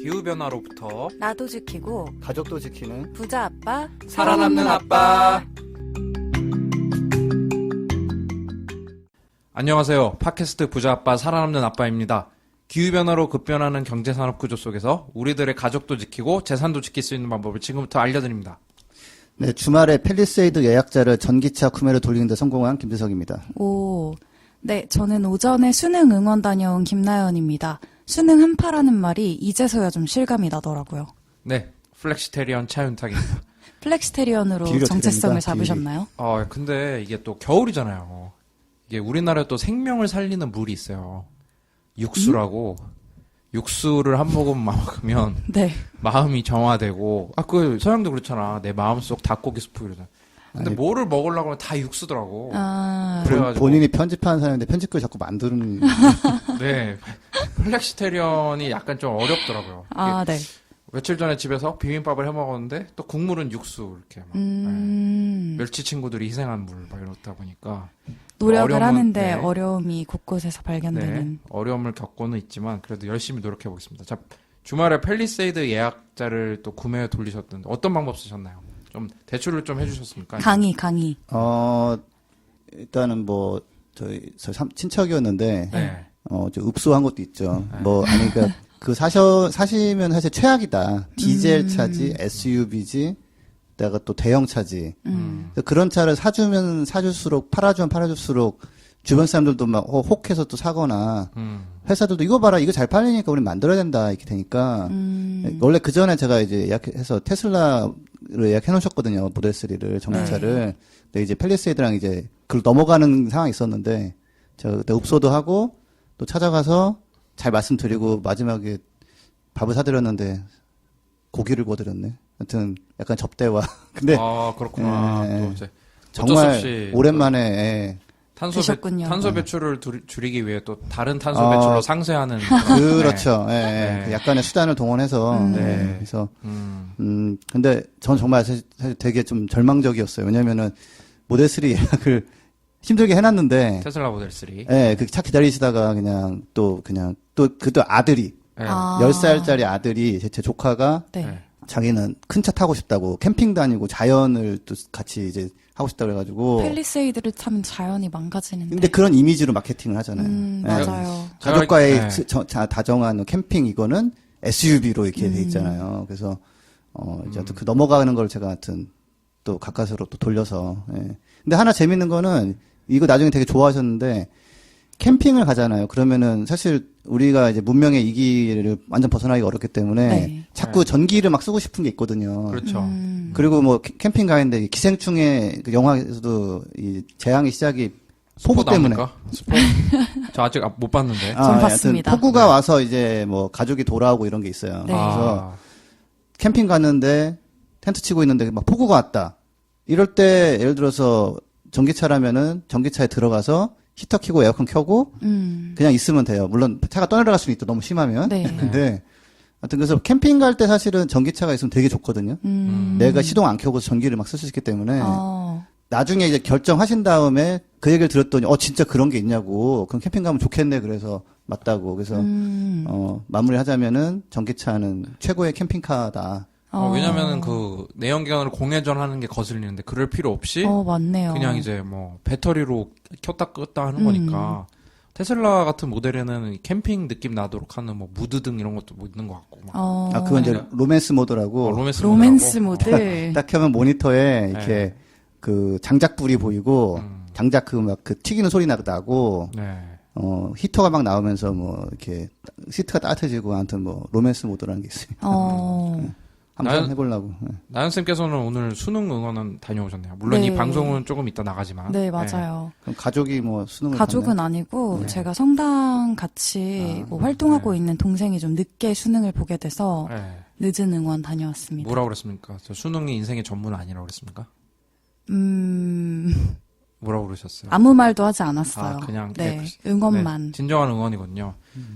기후변화로부터 나도 지키고 가족도 지키는 부자 아빠 살아남는 아빠. 안녕하세요. 팟캐스트 부자 아빠 살아남는 아빠입니다. 기후변화로 급변하는 경제산업 구조 속에서 우리들의 가족도 지키고 재산도 지킬 수 있는 방법을 지금부터 알려드립니다. 네, 주말에 팰리세이드 예약자를 전기차 구매로 돌리는 데 성공한 김재석입니다. 오, 네, 저는 오전에 수능 응원 다녀온 김나연입니다. 수능 한파라는 말이 이제서야 좀 실감이 나더라고요. 네, 플렉시테리언 차윤탁입니다. 플렉시테리언으로 비율이 어떻게 정체성을 됩니까? 잡으셨나요? 근데 이게 또 겨울이잖아요. 이게 우리나라에 또 생명을 살리는 물이 있어요. 육수라고. 육수를 한 모금 먹으면 네. 마음이 정화되고, 서양도 그렇잖아. 내 마음속 닭고기 스프 이러잖아. 근데 아니, 뭐를 먹으려고 하면 다 육수더라고. 아, 그래가지고. 본인이 편집하는 사람인데 편집글 자꾸 만드는. 네. 플렉시테리언이 약간 좀 어렵더라고요. 아, 네. 며칠 전에 집에서 비빔밥을 해 먹었는데 또 국물은 육수 이렇게 막 멸치 친구들이 희생한 물 막 이렇다 보니까 노력을 어려움은, 하는데 네. 어려움이 곳곳에서 발견되는. 네, 어려움을 겪고는 있지만 그래도 열심히 노력해 보겠습니다. 자, 주말에 팰리세이드 예약자를 또 구매해 돌리셨던데 어떤 방법 쓰셨나요? 좀 대출을 좀 해주셨습니까? 강의. 일단은 뭐, 저희 친척이었는데, 네. 좀 읍소한 것도 있죠. 그러니까, 사시면 사실 최악이다. 디젤 차지, SUV지, 내가 또 대형 차지. 그래서 그런 차를 사줄수록, 팔아줄수록, 주변 사람들도 막, 혹해서 또 사거나, 회사들도 이거 봐라, 이거 잘 팔리니까 우리 만들어야 된다, 이렇게 되니까, 원래 그 전에 제가 이제 예약해서 테슬라를 예약해 놓으셨거든요, 모델 3를, 전기차를. 근데 이제 팰리세이드랑 이제, 그걸 넘어가는 상황이 있었는데, 제가 그때 읍소도 하고, 또 찾아가서 잘 말씀드리고, 마지막에 밥을 사드렸는데, 고기를 구워드렸네. 하여튼, 약간 접대와. 근데, 그렇구나. 예, 또 이제 어쩔 수 없이 정말, 오랜만에, 드셨군요. 탄소 배출을 줄이기 위해 또 다른 탄소 배출로 상쇄하는. 그렇죠. 네. 그 약간의 수단을 동원해서. 네. 그래서, 근데 전 정말 사실 되게 좀 절망적이었어요. 왜냐면은 모델 3 예약을 힘들게 해놨는데. 테슬라 모델 3. 예, 그 차 기다리시다가 그것도 아들이. 네. 10살짜리 아들이 제 조카가 네. 네. 자기는 큰 차 타고 싶다고 캠핑 다니고 자연을 또 같이 이제 하고 싶다고 그래가지고. 팰리세이드를 타면 자연이 망가지는데. 근데 그런 이미지로 마케팅을 하잖아요. 예. 맞아요. 가족과의 네. 다정한 캠핑 이거는 SUV로 이렇게 돼 있잖아요. 그래서 이제 그 넘어가는 걸 제가 하여튼 또 가까스로 또 돌려서. 예. 근데 하나 재밌는 거는 이거 나중에 되게 좋아하셨는데 캠핑을 가잖아요. 그러면은 사실 우리가 이제 문명의 이기를 완전 벗어나기가 어렵기 때문에 네. 자꾸 전기를 막 쓰고 싶은 게 있거든요. 그렇죠. 그리고 뭐 캠핑 가는데 기생충의 그 영화에서도 이 재앙의 시작이 폭우 때문에. 스포? 저 아직 못 봤는데. 전 하여튼 봤습니다. 폭우가 와서 이제 뭐 가족이 돌아오고 이런 게 있어요. 네. 그래서 캠핑 갔는데 텐트 치고 있는데 막 폭우가 왔다. 이럴 때 예를 들어서 전기차라면은 전기차에 들어가서 히터 켜고 에어컨 켜고 그냥 있으면 돼요. 물론 차가 떠내려갈 수는 있다. 너무 심하면. 네. 근데 하여튼 그래서 캠핑 갈 때 사실은 전기차가 있으면 되게 좋거든요. 내가 시동 안 켜고 전기를 막 쓸 수 있기 때문에 나중에 이제 결정하신 다음에 그 얘기를 들었더니 진짜 그런 게 있냐고. 그럼 캠핑 가면 좋겠네. 그래서 맞다고. 그래서 마무리하자면은 전기차는 최고의 캠핑카다. 왜냐면은 그 내연기관으로 공회전 하는 게 거슬리는데 그럴 필요 없이 맞네요. 그냥 이제 뭐 배터리로 켰다 껐다 하는 거니까 테슬라 같은 모델에는 캠핑 느낌 나도록 하는 뭐 무드등 이런 것도 뭐 있는 것 같고 막. 그건 이제 로맨스 모드라고. 모드라고. 로맨스 모드. 딱 켜면 모니터에 이렇게 그 장작불이 보이고 장작 그 튀기는 소리 나고 네. 히터가 막 나오면서 뭐 이렇게 시트가 따뜻해지고 아무튼 뭐 로맨스 모드라는 게 있어요. 한번 해보려고. 나연쌤께서는 오늘 수능 응원은 다녀오셨네요. 물론 네. 이 방송은 조금 이따 나가지만. 네, 맞아요. 그럼 가족이 뭐 수능을 가족은 봤나요? 아니고 제가 성당 같이 뭐 활동하고 있는 동생이 좀 늦게 수능을 보게 돼서 네. 늦은 응원 다녀왔습니다. 뭐라고 그랬습니까? 저 수능이 인생의 전부는 아니라고 그랬습니까? 뭐라고 그러셨어요? 아무 말도 하지 않았어요. 그냥 네, 응원만. 네, 진정한 응원이거든요.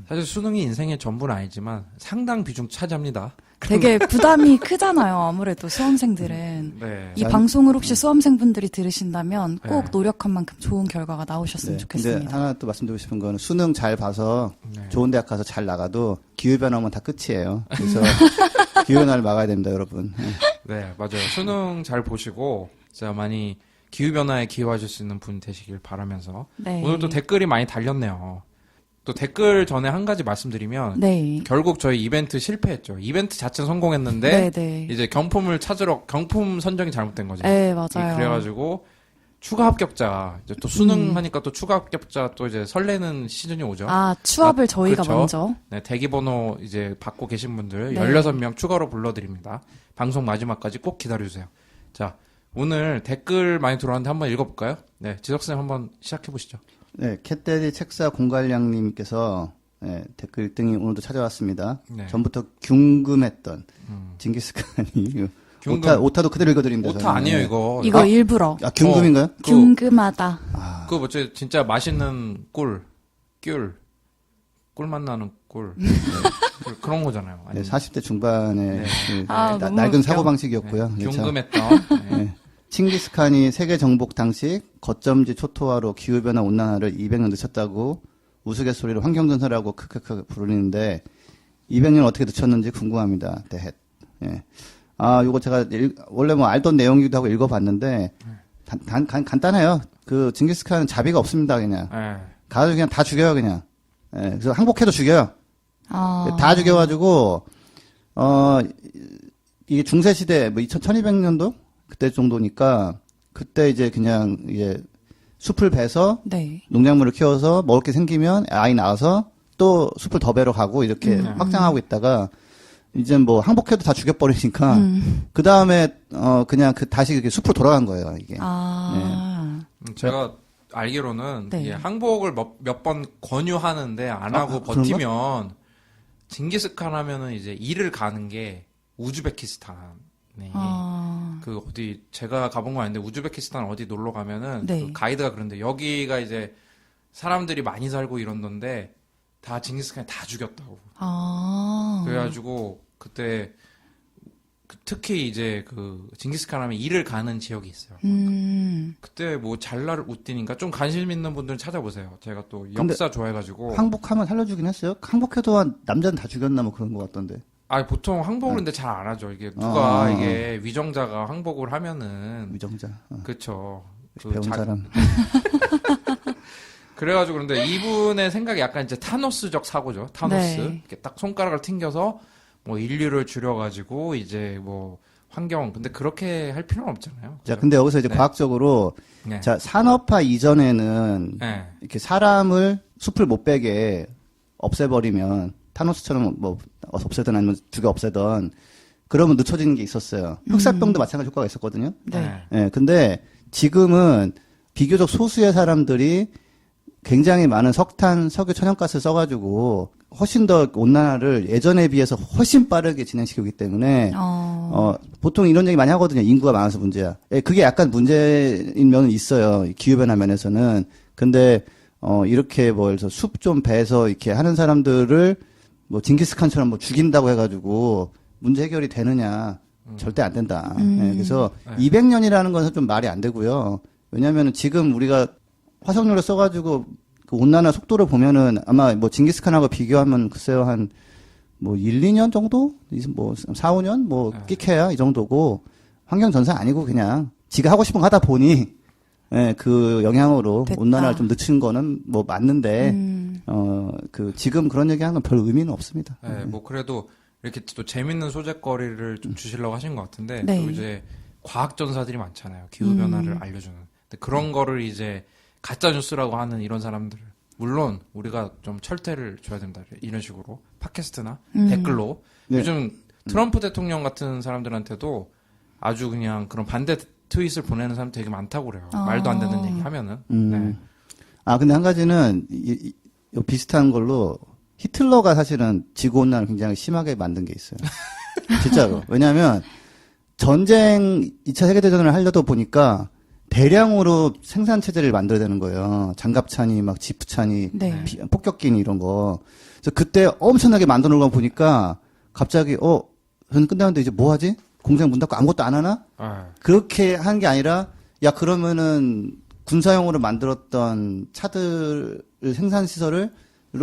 사실 수능이 인생의 전부는 아니지만 상당 비중 차지합니다. 되게 부담이 크잖아요. 아무래도 수험생들은. 네. 이 방송을 혹시 수험생분들이 들으신다면 꼭 네. 노력한 만큼 좋은 결과가 나오셨으면 근데 좋겠습니다. 하나 또 말씀드리고 싶은 거는 수능 잘 봐서 네. 좋은 대학 가서 잘 나가도 기후변화 오면 다 끝이에요. 그래서 기후변화를 막아야 됩니다, 여러분. 네, 맞아요. 수능 잘 보시고 진짜 많이 기후변화에 기여하실 수 있는 분 되시길 바라면서 네. 오늘 또 댓글이 많이 달렸네요. 또 댓글 전에 한 가지 말씀드리면 네. 결국 저희 이벤트 실패했죠. 이벤트 자체는 성공했는데 네. 이제 경품을 찾으러 경품 선정이 잘못된 거죠. 네, 맞아요. 그래가지고 추가 합격자 이제 또 수능 하니까 또 추가 합격자 또 이제 설레는 시즌이 오죠. 아, 추합을 저희가 그렇죠. 먼저. 네, 대기번호 이제 받고 계신 분들 네. 16명 추가로 불러드립니다. 방송 마지막까지 꼭 기다려주세요. 자, 오늘 댓글 많이 들어왔는데 한번 읽어볼까요? 네, 지석쌤 한번 시작해보시죠. 네, 캣데디 책사 공갈량님께서 네, 댓글 1등이 오늘도 찾아왔습니다. 네. 전부터 궁금했던 징기스칸이 궁금. 오타도 그대로 읽어드립니다. 오타 저는. 아니에요, 네. 이거. 이거 일부러. 아, 궁금인가요? 궁금하다. 그거 뭐지, 진짜 맛있는 꿀, 꿀맛 나는 꿀. 네. 그런 거잖아요. 네, 아니, 40대 중반의 네. 그 아, 너무 낡은 웃겨. 사고방식이었고요. 네, 참. 궁금했던. 네. 네. 칭기스칸이 세계 정복 당시 거점지 초토화로 기후변화 온난화를 200년 늦췄다고 우스갯소리로 환경전설이라고 크크크 부르는데 200년 어떻게 늦췄는지 궁금합니다. 대헷. 예. 아, 요거 제가 원래 뭐 알던 내용이기도 하고 읽어봤는데 간단해요. 그 징기스칸은 자비가 없습니다. 그냥 네. 가서 그냥 다 죽여요. 그냥. 예. 그래서 항복해도 죽여요. 아. 다 죽여가지고 이게 중세시대 뭐 1200년도 그때 정도니까 그때 이제 그냥 이게 숲을 베서 네. 농작물을 키워서 먹을 게 생기면 아이 낳아서 또 숲을 더 베러 가고 이렇게 확장하고 있다가 이제 뭐 항복해도 다 죽여버리니까 그 다음에 그냥 다시 이렇게 숲으로 돌아간 거예요 이게. 아. 제가 알기로는 네. 이게 항복을 몇 번 권유하는데 안 하고 그런가? 버티면 징기스칸 하면은 이제 이를 가는 게 우즈베키스탄에 그 어디 제가 가본 건 아닌데 우즈베키스탄 어디 놀러 가면은 네. 그 가이드가 그런데 여기가 이제 사람들이 많이 살고 이런던데 다 징기스칸이 다 죽였다고. 아. 그래가지고 그때 특히 이제 그 징기스칸 하면 이를 가는 지역이 있어요. 그때 뭐 잘날 우띠니까 좀 관심 있는 분들은 찾아보세요. 제가 또 역사 좋아해가지고. 항복하면 살려주긴 했어요. 항복해도 남자는 다 죽였나 뭐 그런 것 같던데. 아 보통 항복을 근데 잘 안 하죠. 이게 누가 아. 이게 위정자가 항복을 하면은 위정자. 그쵸. 배운 사람. 그래가지고 그런데 이분의 생각이 약간 이제 타노스적 사고죠. 타노스. 네. 이렇게 딱 손가락을 튕겨서 뭐 인류를 줄여가지고 이제 뭐 환경. 근데 그렇게 할 필요는 없잖아요. 자, 근데 여기서 이제 네. 과학적으로 네. 자 산업화 이전에는 네. 이렇게 사람을 숲을 못 베게 없애버리면 타노스처럼 뭐 없애든 아니면 죽여 없애든 그러면 늦춰지는 게 있었어요. 흑사병도 마찬가지 효과가 있었거든요. 네. 예, 근데 지금은 비교적 소수의 사람들이 굉장히 많은 석탄, 석유, 천연가스를 써가지고 훨씬 더 온난화를 예전에 비해서 훨씬 빠르게 진행시키기 때문에 보통 이런 얘기 많이 하거든요. 인구가 많아서 문제야. 예, 그게 약간 문제인 면은 있어요. 기후변화 면에서는. 근데 이렇게 뭐 예를 들어서 숲 좀 베서 이렇게 하는 사람들을 뭐 징기스칸처럼 뭐 죽인다고 해가지고 문제 해결이 되느냐? 절대 안 된다. 예, 그래서 200년이라는 것은 좀 말이 안 되고요. 왜냐하면 지금 우리가 화석연료 써가지고 그 온난화 속도를 보면은 아마 뭐 징기스칸하고 비교하면 글쎄요 한 뭐 1, 2년 정도? 뭐 4, 5년? 뭐 끼케야 이 정도고 환경전사 아니고 그냥 지가 하고 싶은 거 하다 보니 예, 그 영향으로 됐다. 온난화를 좀 늦춘 거는 뭐 맞는데 그 지금 그런 얘기하는 건 별 의미는 없습니다. 네, 뭐 그래도 이렇게 또 재밌는 소재거리를 좀 주시려고 하신 것 같은데 네. 또 이제 과학 전사들이 많잖아요. 기후 변화를 알려주는. 근데 그런 거를 이제 가짜 뉴스라고 하는 이런 사람들 물론 우리가 좀 철퇴를 줘야 된다. 이런 식으로 팟캐스트나 댓글로 네. 요즘 트럼프 대통령 같은 사람들한테도 아주 그냥 그런 반대 트윗을 보내는 사람 되게 많다고 그래요. 말도 안 되는 얘기 하면은. 네. 아, 근데 한 가지는, 비슷한 걸로, 히틀러가 사실은 지구온난화를 굉장히 심하게 만든 게 있어요. 진짜로. 왜냐면, 전쟁, 2차 세계대전을 하려다 보니까, 대량으로 생산체제를 만들어야 되는 거예요. 장갑차니, 막 지프차니, 네. 폭격기니 이런 거. 그래서 그때 엄청나게 만들어 놓은 거 보니까, 갑자기, 저는 끝나는데 이제 뭐 하지? 공장 문 닫고 아무것도 안 하나? 아, 그렇게 한 게 아니라 야 그러면은 군사용으로 만들었던 차들 생산 시설을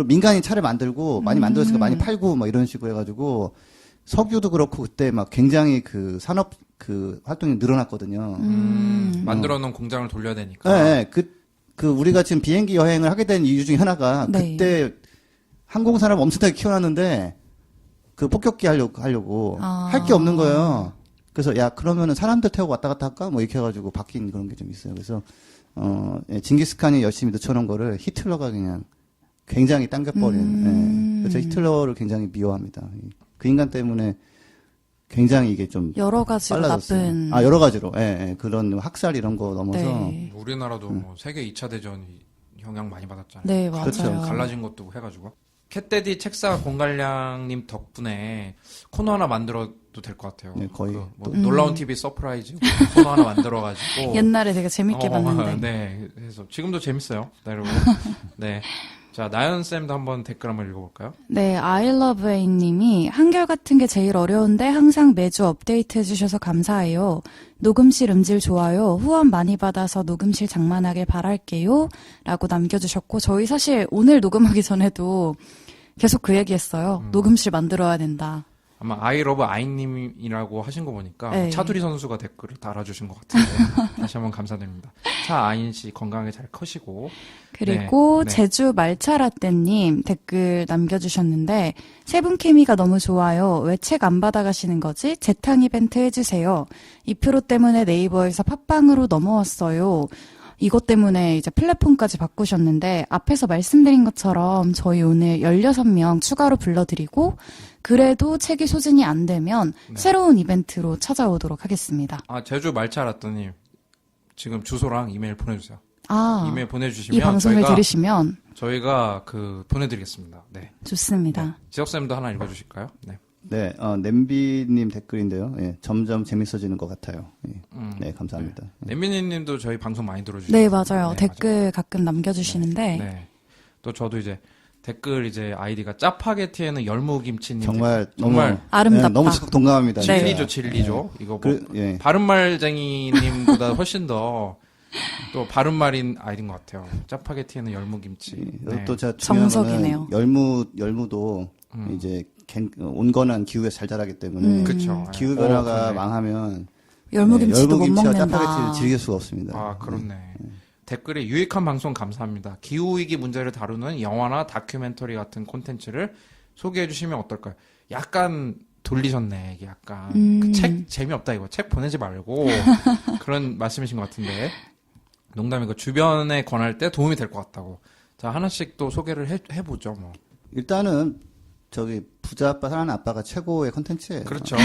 민간인 차를 만들고 많이 만들었으니까 많이 팔고 막 이런 식으로 해가지고 석유도 그렇고 그때 막 굉장히 그 산업 그 활동이 늘어났거든요. 만들어 놓은 공장을 돌려야 되니까. 네, 그 우리가 지금 비행기 여행을 하게 된 이유 중에 하나가 네. 그때 항공산업 엄청나게 키워놨는데 그 폭격기 하려고 할 게 없는 거예요. 그래서 야 그러면은 사람들 태우고 왔다 갔다 할까? 뭐 이렇게 해가지고 바뀐 그런 게 좀 있어요. 그래서 예, 징기스칸이 열심히 늦춰놓은 거를 히틀러가 그냥 굉장히 당겨버린. 예. 그래서 히틀러를 굉장히 미워합니다. 그 인간 때문에 굉장히 이게 좀 여러 가지로 빨라졌어요. 나쁜. 여러 가지로. 예, 예. 그런 학살 이런 거 넘어서 네. 우리나라도 뭐 세계 2차 대전이 영향 많이 받았잖아요. 네, 맞아요. 그렇죠. 갈라진 것도 해가지고. 캣데디 책사 공갈량님 덕분에 코너 하나 만들어도 될 것 같아요. 네, 거의 뭐 놀라운 TV 서프라이즈 코너 하나 만들어가지고. 옛날에 되게 재밌게 봤는데. 네, 그래서 지금도 재밌어요. 여러분. 네. 자, 나연쌤도 한번 댓글 한번 읽어볼까요? 네, I love A 님이 한결같은 게 제일 어려운데 항상 매주 업데이트 해주셔서 감사해요. 녹음실 음질 좋아요. 후원 많이 받아서 녹음실 장만하길 바랄게요. 라고 남겨주셨고, 저희 사실 오늘 녹음하기 전에도 계속 그 얘기했어요. 녹음실 만들어야 된다. 아마 아이러브 아이님이라고 하신 거 보니까 네. 차두리 선수가 댓글을 달아주신 것 같은데 다시 한번 감사드립니다. 차아인 씨 건강하게 잘 커시고. 그리고 네. 제주 말차라떼님 댓글 남겨주셨는데 세 분 케미가 너무 좋아요. 왜 책 안 받아가시는 거지? 재탕 이벤트 해주세요. 이 프로 때문에 네이버에서 팟빵으로 넘어왔어요. 이것 때문에 이제 플랫폼까지 바꾸셨는데 앞에서 말씀드린 것처럼 저희 오늘 16명 추가로 불러드리고 그래도 책이 소진이 안 되면 새로운 이벤트로 찾아오도록 하겠습니다. 아, 제주 말차라더님 지금 주소랑 이메일 보내주세요. 아, 이메일 보내주시면 이 방송을 들으시면 저희가 그 보내드리겠습니다. 네. 좋습니다. 지혁쌤도 하나 읽어주실까요? 네. 네, 냄비님 댓글인데요. 예, 점점 재밌어지는 것 같아요. 예. 네, 감사합니다. 엠비니님도 저희 방송 많이 들어주시죠. 네, 맞아요. 네, 댓글 맞아요. 가끔 남겨주시는데 네. 또 저도 이제 댓글 이제 아이디가 짜파게티에는 열무김치님 정말 정말 아름답다. 네, 너무 적극 동감합니다. 네. 진리죠, 진리죠. 이거 뭐 예. 바른말쟁이님보다 훨씬 더 또 바른말인 아이디인 것 같아요. 짜파게티에는 열무김치. 네. 또 제가 중요한 정석이네요. 거는 열무도 이제 온건한 기후에 잘 자라기 때문에 그쵸. 기후 변화가 그러네. 망하면 열무김치도 못 열무김치와 먹는다. 짜파게티를 즐길 수가 없습니다. 아, 그렇네. 댓글에 유익한 방송 감사합니다. 기후위기 문제를 다루는 영화나 다큐멘터리 같은 콘텐츠를 소개해 주시면 어떨까요? 약간 돌리셨네, 이게 약간. 그 책 재미없다, 이거. 책 보내지 말고. 그런 말씀이신 것 같은데. 농담이고, 주변에 권할 때 도움이 될 것 같다고. 자, 하나씩 또 소개를 해보죠, 뭐. 일단은 저기 부자 아빠 사랑하는 아빠가 최고의 컨텐츠예요. 그렇죠. 1,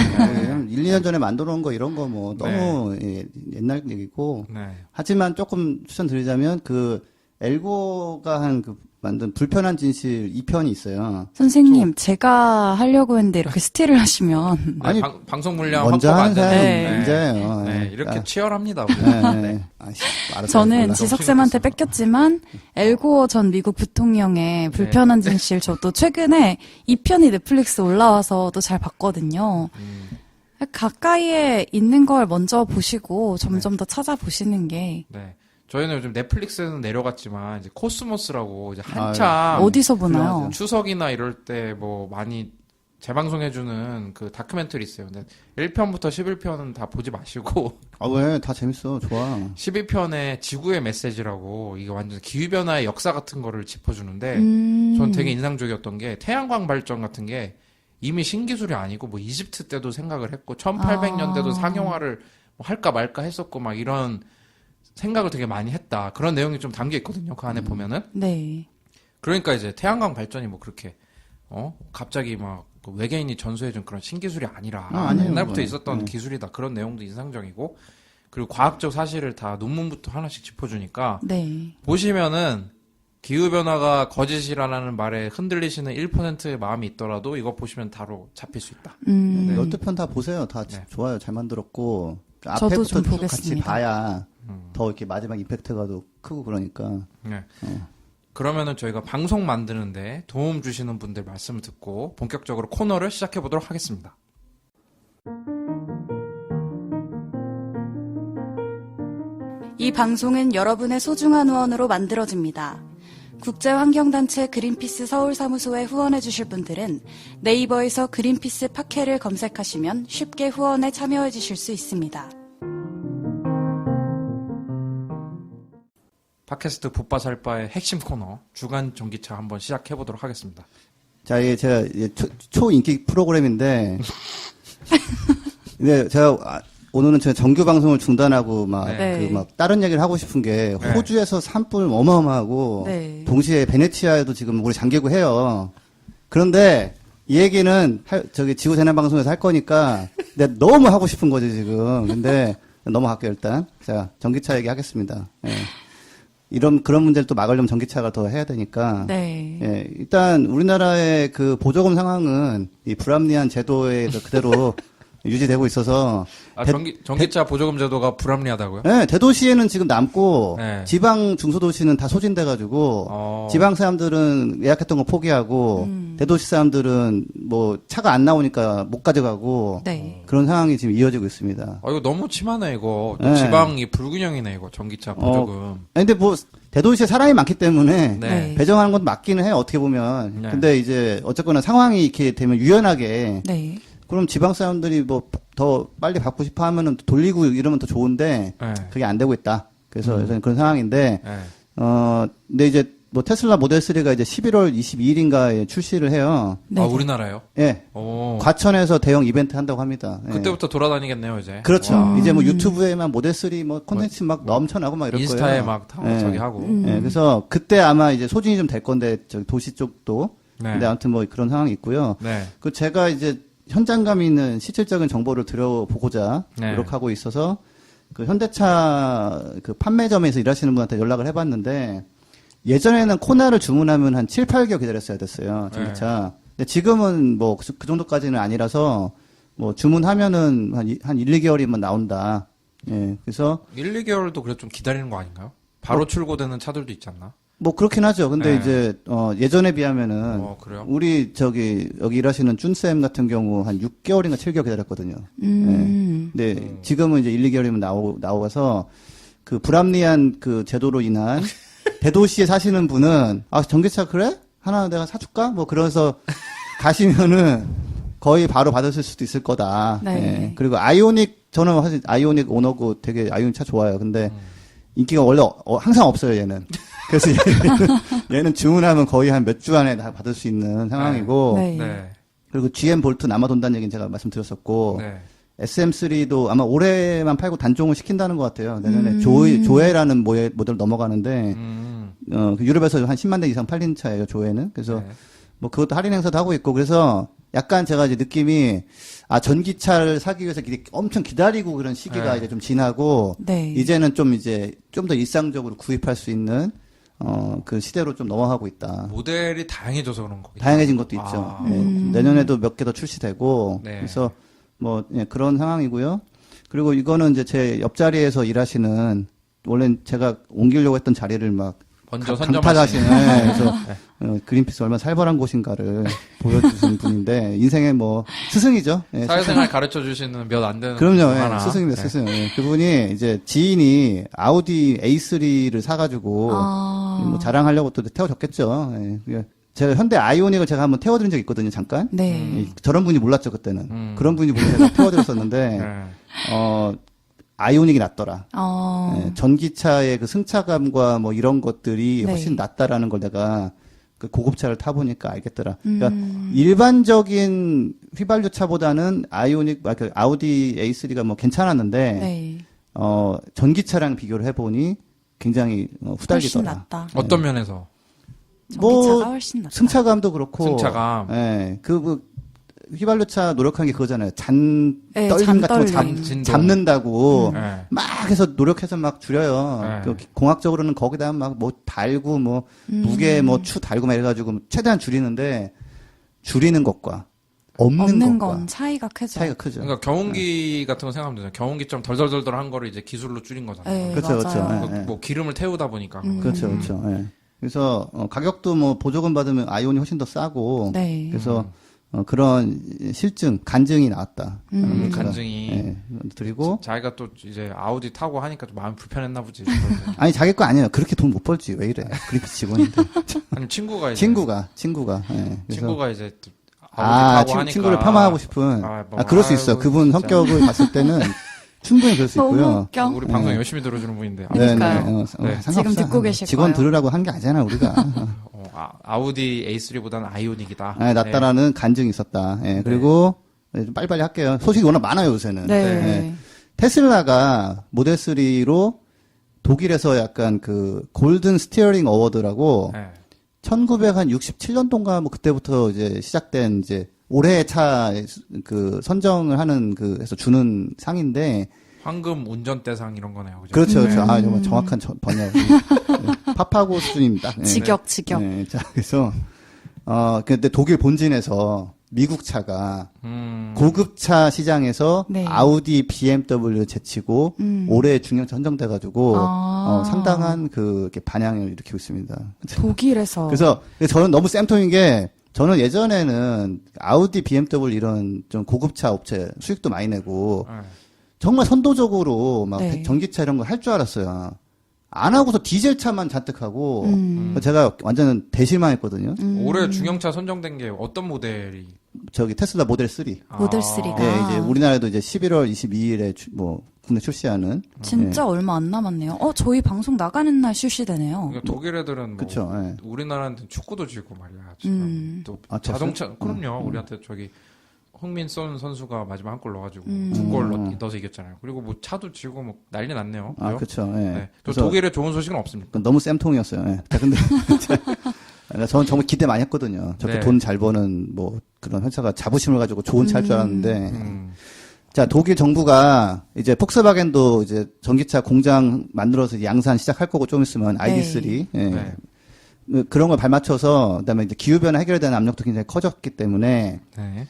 2년 전에 만들어 놓은 거 이런 거 뭐 너무 예, 옛날 얘기고. 네. 하지만 조금 추천드리자면 그 엘고가 한 그 만든 불편한 진실 2편이 있어요. 선생님, 제가 하려고 했는데 이렇게 스틸을 하시면 아니, 방송 물량 먼저 확보가 안 하는 사람이 되는. 문제예요. 네, 네. 이렇게 아, 치열합니다. 우리. 네. 아이씨, 알았어요. 저는 몰라. 지석쌤한테 뺏겼지만 엘고어 전 미국 부통령의 불편한 진실 저도 최근에 2편이 넷플릭스 올라와서 또 잘 봤거든요. 가까이에 있는 걸 먼저 보시고 점점 더 찾아보시는 게 네. 저희는 요즘 넷플릭스에는 내려갔지만 이제 코스모스라고 이제 한참 어디서 보나요? 추석이나 이럴 때 뭐 많이 재방송해주는 그 다큐멘터리 있어요. 근데 1편부터 11편은 다 보지 마시고 아, 왜? 다 재밌어. 좋아. 12편에 지구의 메시지라고 이게 완전 기후변화의 역사 같은 거를 짚어주는데 전 되게 인상적이었던 게 태양광 발전 같은 게 이미 신기술이 아니고 뭐 이집트 때도 생각을 했고 1800년대도 상용화를 뭐 할까 말까 했었고 막 이런 생각을 되게 많이 했다. 그런 내용이 좀 담겨 있거든요. 그 안에 보면은. 네. 그러니까 이제 태양광 발전이 뭐 그렇게 갑자기 막그 외계인이 전수해준 그런 신기술이 아니라 아니에요, 옛날부터 그건. 있었던 기술이다. 그런 내용도 인상적이고 그리고 과학적 사실을 다 논문부터 하나씩 짚어주니까 네. 보시면은 기후변화가 거짓이라는 말에 흔들리시는 1%의 마음이 있더라도 이거 보시면 바로 잡힐 수 있다. 네. 12편 다 보세요. 다 네. 좋아요. 잘 만들었고. 저도 앞에부터 좀 쭉 같이 보겠습니다. 봐야 더 이렇게 마지막 임팩트가 더 크고 그러니까. 네. 그러면은 저희가 방송 만드는데 도움 주시는 분들 말씀을 듣고 본격적으로 코너를 시작해 보도록 하겠습니다. 이 방송은 여러분의 소중한 후원으로 만들어집니다. 국제환경단체 그린피스 서울사무소에 후원해주실 분들은 네이버에서 그린피스 팟캐를 검색하시면 쉽게 후원에 참여해주실 수 있습니다. 팟캐스트 붓바살바의 핵심 코너 주간 전기차 한번 시작해 보도록 하겠습니다. 자, 이게 제가 이제 초인기 프로그램인데, 근데 제가 오늘은 제가 정규 방송을 중단하고 네. 다른 얘기를 하고 싶은 게 네. 호주에서 산불 어마어마하고 네. 동시에 베네치아에도 지금 우리 잠기고 해요. 그런데 이 얘기는 저기 지구재난 방송에서 할 거니까 내가 너무 하고 싶은 거지 지금. 근데 넘어갈게요 일단. 자, 전기차 얘기 하겠습니다. 예. 그런 문제를 또 막으려면 전기차가 더 해야 되니까. 네. 예, 일단 우리나라의 그 보조금 상황은 이 불합리한 제도에 그대로 유지되고 있어서. 전기차 보조금 제도가 불합리하다고요? 네, 대도시에는 지금 남고 네. 지방 중소도시는 다 소진돼가지고 지방 사람들은 예약했던 거 포기하고 대도시 사람들은 뭐 차가 안 나오니까 못 가져가고 네. 그런 상황이 지금 이어지고 있습니다. 이거 너무 심하네 이거. 또 네. 지방이 불균형이네 이거 전기차 보조금. 근데 뭐 대도시에 사람이 많기 때문에 네. 배정하는 건 맞기는 해요 어떻게 보면. 네. 근데 이제 어쨌거나 상황이 이렇게 되면 유연하게. 네. 그럼 지방 사람들이 뭐 더 빨리 받고 싶어 하면은 돌리고 이러면 더 좋은데 네. 그게 안 되고 있다. 그래서 요새는 그런 상황인데 네. 근데 이제 뭐 테슬라 모델 3가 이제 11월 22일인가에 출시를 해요. 네. 아 우리나라요? 예. 오. 과천에서 대형 이벤트 한다고 합니다. 예. 그때부터 돌아다니겠네요 이제. 그렇죠. 와. 이제 뭐 유튜브에만 모델 3 뭐 콘텐츠 막 넘쳐나고 막 이럴 인스타에 거예요. 막 예. 저기 하고. 예, 그래서 그때 아마 이제 소진이 좀 될 건데 저기 도시 쪽도. 네. 근데 아무튼 뭐 그런 상황이 있고요. 네. 그 제가 이제 현장감 있는 실질적인 정보를 들여보고자 네. 노력하고 있어서 그 현대차 그 판매점에서 일하시는 분한테 연락을 해봤는데 예전에는 코나를 주문하면 한 7, 8개월 기다렸어야 됐어요. 전기차. 근데 지금은 뭐 그 정도까지는 아니라서 뭐 주문하면은 한 1, 2개월이면 나온다. 예. 그래서 1, 2개월도 그래 좀 기다리는 거 아닌가요? 바로 출고되는 차들도 있지 않나? 뭐 그렇긴 하죠. 근데 네. 이제 예전에 비하면은 그래요? 우리 여기 일하시는 쭌쌤 같은 경우 한 6개월인가 7개월 기다렸거든요. 근데 지금은 이제 1, 2개월이면 나와서 그 불합리한 그 제도로 인한 대도시에 사시는 분은 전기차 그래? 하나 내가 사줄까? 뭐 그러면서 가시면은 거의 바로 받으실 수도 있을 거다. 네. 예. 그리고 저는 사실 아이오닉 오너고 되게 아이오닉 차 좋아요. 근데 인기가 원래 항상 없어요, 얘는. 그래서 얘는 주문하면 거의 한 몇 주 안에 다 받을 수 있는 상황이고. 네. 네. 그리고 GM 볼트 남아돈다는 얘기는 제가 말씀드렸었고. 네. SM3도 아마 올해만 팔고 단종을 시킨다는 것 같아요. 내년에 조에라는 모델 넘어가는데, 그 유럽에서 한 10만 대 이상 팔린 차예요, 조에는. 그래서 네. 뭐 그것도 할인 행사도 하고 있고, 그래서 약간 제가 이제 느낌이, 전기차를 사기 위해서 엄청 기다리고 그런 시기가 네. 이제 좀 지나고, 네. 이제는 좀 더 일상적으로 구입할 수 있는, 그 시대로 좀 넘어가고 있다. 모델이 다양해져서 그런 거겠죠. 다양해진 것도 있죠. 예, 내년에도 몇 개 더 출시되고, 네. 그래서 뭐, 그런 상황이고요. 그리고 이거는 이제 제 옆자리에서 일하시는, 원래 제가 옮기려고 했던 자리를 막, 먼저 강타하시는, 선점하시는. 그래서, 그린피스 얼마나 살벌한 곳인가를 보여주신 분인데, 인생의 뭐, 스승이죠. 예, 사회생활 가르쳐 주시는 몇 안 되는 그럼요, 분 예, 하나. 스승입니다, 네. 스승. 예, 그분이 이제 지인이 아우디 A3를 사가지고, 뭐 자랑하려고 또 태워줬겠죠. 예, 그게 제가 현대 아이오닉을 제가 한번 태워드린 적이 있거든요, 잠깐. 네. 저런 분이 몰랐죠, 그때는. 그런 분이 보고 제가 태워드렸었는데, 네. 아이오닉이 낫더라. 어. 예, 전기차의 그 승차감과 뭐 이런 것들이 네. 훨씬 낫다라는 걸 내가 그 고급차를 타보니까 알겠더라. 그러니까 일반적인 휘발유 차보다는 아우디 A3가 뭐 괜찮았는데, 네. 전기차랑 비교를 해보니 굉장히 훨씬 후달리더라. 낫다. 어떤 면에서? 전기차가 훨씬 낫다. 승차감도 그렇고. 승차감. 예, 휘발유차 노력한 게 그거잖아요. 네, 떨림 같은 거 잔떨림. 진동. 잡는다고. 네. 막 해서 노력해서 막 줄여요. 네. 그 공학적으로는 거기다 막 뭐 달고 뭐 무게 뭐 추 달고 막 이래가지고 최대한 줄이는데 줄이는 것과 없는 것과 건 차이가 크죠. 차이가 크죠. 그러니까 경운기 같은 거 생각하면 되잖아요. 경운기 좀 덜덜덜덜한 거를 이제 기술로 줄인 거잖아요. 네, 그렇죠, 맞아요. 그렇죠. 그 예, 예. 뭐 기름을 태우다 보니까. 그렇죠, 그렇죠. 예. 그래서 가격도 뭐 보조금 받으면 아이온이 훨씬 더 싸고 네. 그래서 그런 실증, 간증이 나왔다. 간증이. 예, 드리고. 자기가 또 이제 아우디 타고 하니까 좀 마음이 불편했나 보지. 아니, 자기 거 아니에요. 그렇게 돈 못 벌지. 왜 이래. 그리피 직원인데. 아니, 친구가 이제. 친구가. 예. 친구가 이제 또 아우디 타고 하니까. 친구를 폄하하고 싶은. 뭐, 그럴 수 있어요. 그분 진짜. 성격을 봤을 때는 충분히 그럴 수 너무 있고요. 웃겨. 우리 방송 열심히 들어주는 분인데. 그러니까요. 네. 상관없어요. 지금 듣고 계실 직원 거예요. 들으라고 한 게 아니잖아, 우리가. 아우디 A3보다는 아이오닉이다. 낫다라는 간증이 있었다. 예, 그리고 좀 빨리빨리 할게요. 소식이 워낙 많아요, 요새는. 네. 예. 테슬라가 모델 3로 독일에서 약간 그 골든 스티어링 어워드라고 네. 1967년도인가 뭐 그때부터 이제 시작된 이제 올해의 차 그 선정을 하는 그 해서 주는 상인데 황금 운전대상 이런 거네요. 그죠? 그렇죠, 그렇죠. 네. 정말 정확한 번역. 파파고 수준입니다. 네. 직역. 자, 그래서 근데 독일 본진에서 미국 차가 고급차 시장에서 네. 아우디, BMW 제치고 올해 중형차 선정돼가지고 상당한 그 이렇게 반향을 일으키고 있습니다. 독일에서. 그래서 저는 너무 쌤통인 게 저는 예전에는 아우디, BMW 이런 좀 고급차 업체 수익도 많이 내고 네. 정말 선도적으로 막 네. 전기차 이런 거 할 줄 알았어요. 안 하고서 디젤차만 잔뜩 하고 제가 완전 대실망했거든요. 올해 중형차 선정된 게 어떤 모델이? 저기 테슬라 모델 3. 모델 3가. 예, 이제 우리나라에도 이제 11월 22일에 뭐 국내 출시하는. 진짜 얼마 안 남았네요. 저희 방송 나가는 날 출시되네요. 그러니까 독일 애들은 뭐 그쵸, 예. 우리나라한테 축구도 지고 말이야. 지금 또 자동차 그럼요. 우리한테 저기 흥민선 선수가 마지막 한 골 넣어가지고 2골 넣어서 이겼잖아요. 그리고 뭐 차도 지고 뭐 난리 났네요. 그죠? 그렇죠. 예. 네. 또 그래서 독일에 좋은 소식은 없습니까? 너무 쌤통이었어요. 예. 자, 근데 저는 정말 기대 많이 했거든요. 저렇게 네. 돈 잘 버는 뭐 그런 회사가 자부심을 가지고 좋은 차 할 줄 알았는데. 자, 독일 정부가 이제 폭스바겐도 이제 전기차 공장 만들어서 양산 시작할 거고 좀 있으면 ID3. 예. 네. 그런 걸 발맞춰서 그다음에 이제 기후 변화 해결에 대한 압력도 굉장히 커졌기 때문에 네.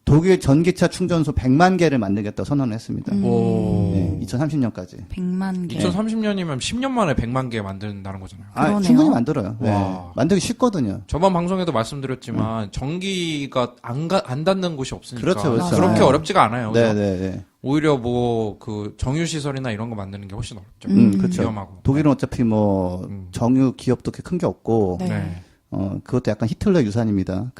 독일 전기차 충전소 100만 개를 만들겠다고 선언을 했습니다. 오. 네, 2030년까지. 100만 개. 2030년이면 10년 만에 100만 개 만든다는 거잖아요. 그러네요. 충분히 만들어요. 네. 와. 만들기 쉽거든요. 저번 방송에도 말씀드렸지만 전기가 안 닿는 곳이 없으니까 그렇죠, 그렇죠. 그렇게 네. 어렵지가 않아요. 그죠? 네. 오히려 뭐 그 정유 시설이나 이런 거 만드는 게 훨씬 어렵죠. 그렇죠. 위험하고. 독일은 어차피 뭐 정유 기업도 그렇게 큰 게 없고 네. 네. 그것도 약간 히틀러 유산입니다.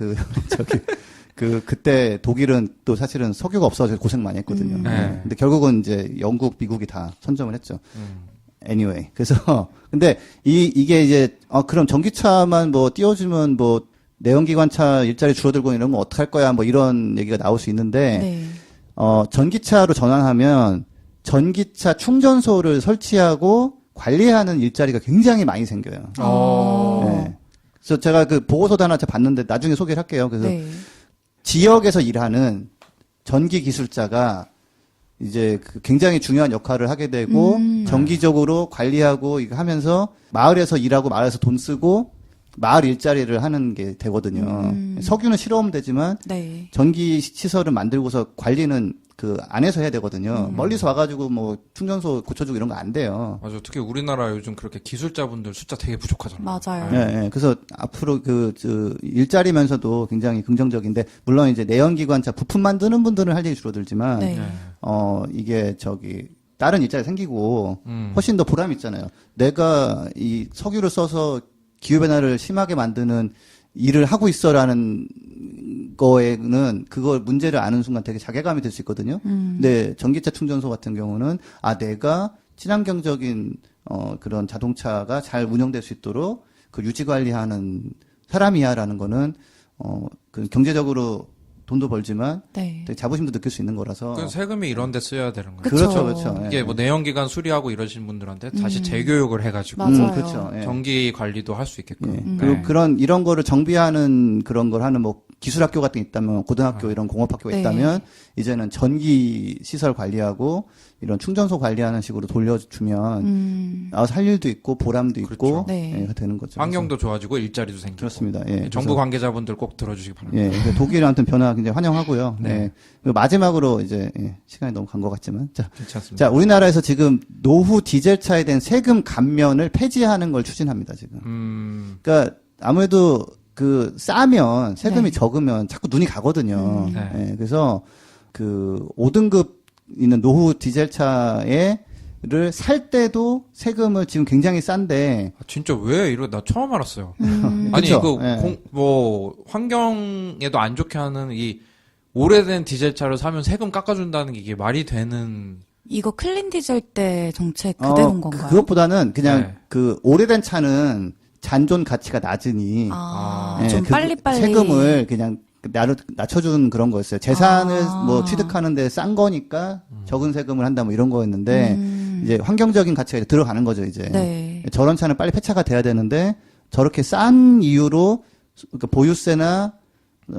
그때 독일은 또 사실은 석유가 없어서 고생 많이 했거든요. 네. 근데 결국은 이제 영국, 미국이 다 선점을 했죠. anyway. 그래서, 근데 이게 이제, 그럼 전기차만 뭐 띄워주면 뭐 내연기관차 일자리 줄어들고 이런 거 어떡할 거야 뭐 이런 얘기가 나올 수 있는데, 네. 전기차로 전환하면 전기차 충전소를 설치하고 관리하는 일자리가 굉장히 많이 생겨요. 네. 그래서 제가 그 보고서도 하나 봤는데 나중에 소개를 할게요. 그래서 네. 지역에서 일하는 전기 기술자가 이제 그 굉장히 중요한 역할을 하게 되고 정기적으로 관리하고 이거 하면서 마을에서 일하고 마을에서 돈 쓰고 마을 일자리를 하는 게 되거든요. 석유는 실어오면 되지만 네. 전기 시설을 만들고서 관리는 그 안에서 해야 되거든요. 멀리서 와가지고 뭐 충전소 고쳐주고 이런 거 안 돼요. 맞아. 특히 우리나라 요즘 그렇게 기술자분들 숫자 되게 부족하잖아요. 맞아요. 예. 그래서 앞으로 일자리면서도 굉장히 긍정적인데, 물론 이제 내연기관차 부품 만드는 분들은 할 일이 줄어들지만, 네. 이게 다른 일자리 생기고, 훨씬 더 보람이 있잖아요. 내가 이 석유를 써서 기후변화를 심하게 만드는 일을 하고 있어라는 거에는 그걸 문제를 아는 순간 되게 자괴감이 들 수 있거든요. 근데 전기차 충전소 같은 경우는 내가 친환경적인 그런 자동차가 잘 운영될 수 있도록 그 유지 관리하는 사람이야라는 거는 그 경제적으로 돈도 벌지만 네. 되게 자부심도 느낄 수 있는 거라서. 그 세금이 이런 데 써야 되는 거예요. 그쵸. 그렇죠. 이게 뭐 내연기관 수리하고 이러신 분들한테 다시 재교육을 해가지고 맞아요. 그렇죠. 예. 전기 관리도 할 수 있게끔. 예. 그리고 이런 거를 정비하는 그런 걸 하는 뭐 기술학교 같은 게 있다면, 고등학교 이런 공업학교가 네. 있다면, 이제는 전기 시설 관리하고 이런 충전소 관리하는 식으로 돌려주면 할 일도 있고 보람도 있고 그렇죠. 네. 되는 거죠. 환경도 좋아지고 일자리도 생기고. 그렇습니다. 예. 정부 관계자분들 꼭 들어주시기 바랍니다. 예, 그래서 독일한테 변화 굉장히 환영하고요. 네. 네. 그리고 마지막으로 이제 시간이 너무 간 것 같지만, 괜찮습니다. 자, 우리나라에서 지금 노후 디젤차에 대한 세금 감면을 폐지하는 걸 추진합니다. 지금. 그러니까 아무래도 그 싸면 세금이 네. 적으면 자꾸 눈이 가거든요. 네. 예, 그래서 그 5등급 있는 노후 디젤차를 살 때도 세금을 지금 굉장히 싼데 아, 진짜 왜 이러? 나 처음 알았어요. 아니 그쵸? 그 예. 뭐 환경에도 안 좋게 하는 이 오래된 디젤차를 사면 세금 깎아준다는 게 이게 말이 되는? 이거 클린 디젤 때 정책 그대로인 건가요? 그것보다는 그냥 네. 그 오래된 차는 잔존 가치가 낮으니 아, 예, 좀 그 빨리빨리. 세금을 그냥 낮춰주는 그런 거였어요. 재산을 아. 뭐 취득하는데 싼 거니까 적은 세금을 한다 뭐 이런 거였는데 이제 환경적인 가치가 이제 들어가는 거죠 이제. 네. 저런 차는 빨리 폐차가 돼야 되는데 저렇게 싼 이유로 그러니까 보유세나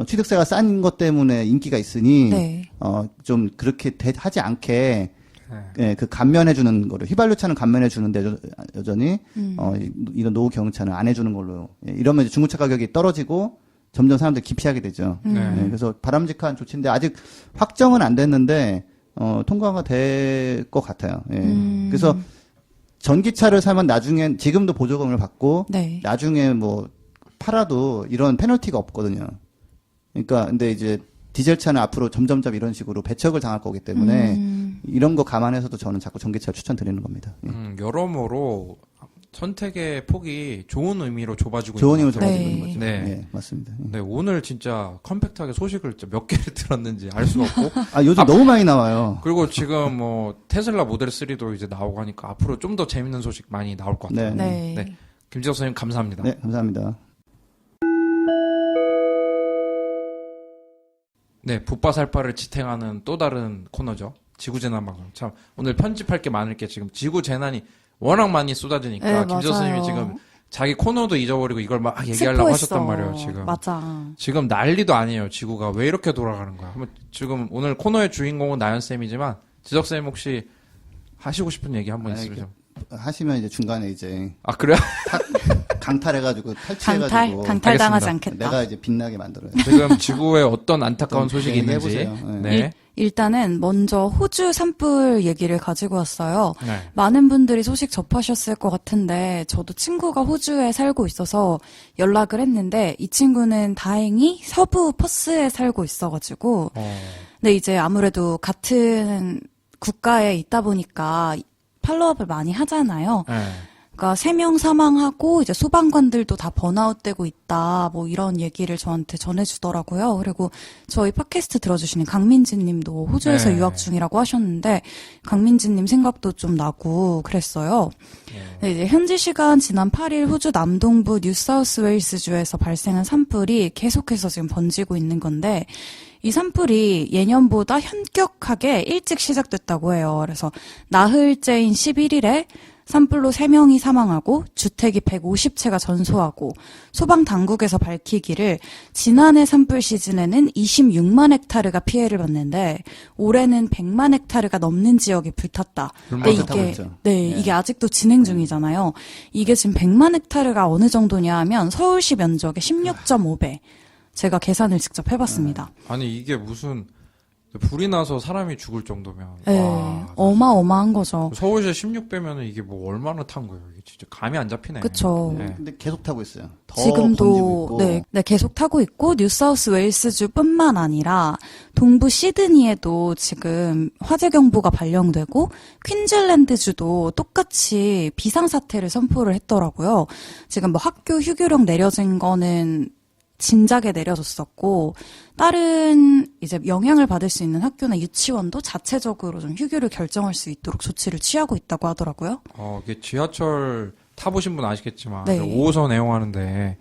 취득세가 싼 것 때문에 인기가 있으니 네. 좀 그렇게 하지 않게 네. 예, 그 감면해주는 거를 휘발유차는 감면해주는데 여전히 이런 노후 경유차는 안 해주는 걸로 예, 이러면 이제 중고차 가격이 떨어지고 점점 사람들이 기피하게 되죠. 네. 예, 그래서 바람직한 조치인데 아직 확정은 안 됐는데 통과가 될 것 같아요. 예. 그래서 전기차를 사면 나중엔 지금도 보조금을 받고 네. 나중에 뭐 팔아도 이런 페널티가 없거든요. 그러니까 근데 이제 디젤차는 앞으로 점점점 이런 식으로 배척을 당할 거기 때문에 이런 거 감안해서도 저는 자꾸 전기차를 추천드리는 겁니다. 예. 여러모로 선택의 폭이 좋은 의미로 좁아지고 좋은 있는 힘을 것 같아요. 가지고 네. 있는 거죠. 네. 예, 맞습니다. 예. 네, 오늘 진짜 컴팩트하게 소식을 몇 개를 들었는지 알 수가 없고 아, 요즘 너무 많이 나와요. 그리고 지금 뭐 테슬라 모델 3도 이제 나오고 하니까 앞으로 좀 더 재밌는 소식 많이 나올 것 같아요. 네. 네. 네. 김지석 선생님 감사합니다. 네, 감사합니다. 네, 붓바살파를 지탱하는 또 다른 코너죠. 지구재난 방송. 참 오늘 편집할 게 많을 게 지금 지구재난이 워낙 많이 쏟아지니까 네, 김지석 맞아요. 선생님이 지금 자기 코너도 잊어버리고 이걸 막 얘기하려고 스포했어. 하셨단 말이에요. 지금. 맞아. 지금 난리도 아니에요. 지구가 왜 이렇게 돌아가는 거야. 한번 지금 오늘 코너의 주인공은 나연 쌤이지만 지석 쌤 혹시 하시고 싶은 얘기 한번 있으시죠? 하시면 이제 중간에 이제 아 그래요? 강탈해가지고 탈취해가지고 강탈 당하지 알겠습니다. 않겠다. 내가 이제 빛나게 만들어요. 지금 지구에 어떤 안타까운 소식이 있는지. 얘기해보세요. 네. 일단은 먼저 호주 산불 얘기를 가지고 왔어요. 네. 많은 분들이 소식 접하셨을 것 같은데 저도 친구가 호주에 살고 있어서 연락을 했는데 이 친구는 다행히 서부 퍼스에 살고 있어가지고 근데 이제 아무래도 같은 국가에 있다 보니까 팔로업을 많이 하잖아요. 네. 그러니까 3명 사망하고 이제 소방관들도 다 번아웃되고 있다. 뭐 이런 얘기를 저한테 전해주더라고요. 그리고 저희 팟캐스트 들어주시는 강민진 님도 호주에서 네. 유학 중이라고 하셨는데 강민진 님 생각도 좀 나고 그랬어요. 네, 이제 현지 시간 지난 8일 호주 남동부 뉴사우스웨일스주에서 발생한 산불이 계속해서 지금 번지고 있는 건데 이 산불이 예년보다 현격하게 일찍 시작됐다고 해요. 그래서 나흘째인 11일에 산불로 3명이 사망하고 주택이 150채가 전소하고 소방당국에서 밝히기를 지난해 산불 시즌에는 26만 헥타르가 피해를 봤는데 올해는 100만 헥타르가 넘는 지역이 불탔다. 근데 불탔다고 이게 했죠. 이게 아직도 진행 중이잖아요. 이게 지금 100만 헥타르가 어느 정도냐 하면 서울시 면적의 16.5배. 제가 계산을 직접 해봤습니다. 아니 이게 무슨 불이 나서 사람이 죽을 정도면 네, 와, 어마어마한 거죠. 서울시 16배면은 이게 뭐 얼마나 탄 거예요? 이게 진짜 감이 안 잡히네. 그쵸. 네. 근데 계속 타고 있어요. 더 번지고 지금도 있고. 네, 계속 타고 있고 뉴사우스 웨일스주뿐만 아니라 동부 시드니에도 지금 화재 경보가 발령되고 퀸즐랜드주도 똑같이 비상 사태를 선포를 했더라고요. 지금 뭐 학교 휴교령 내려진 거는 진작에 내려졌었고 다른 이제 영향을 받을 수 있는 학교나 유치원도 자체적으로 좀 휴교를 결정할 수 있도록 조치를 취하고 있다고 하더라고요. 이게 지하철 타보신 분 아시겠지만 네. 5호선 애용하는데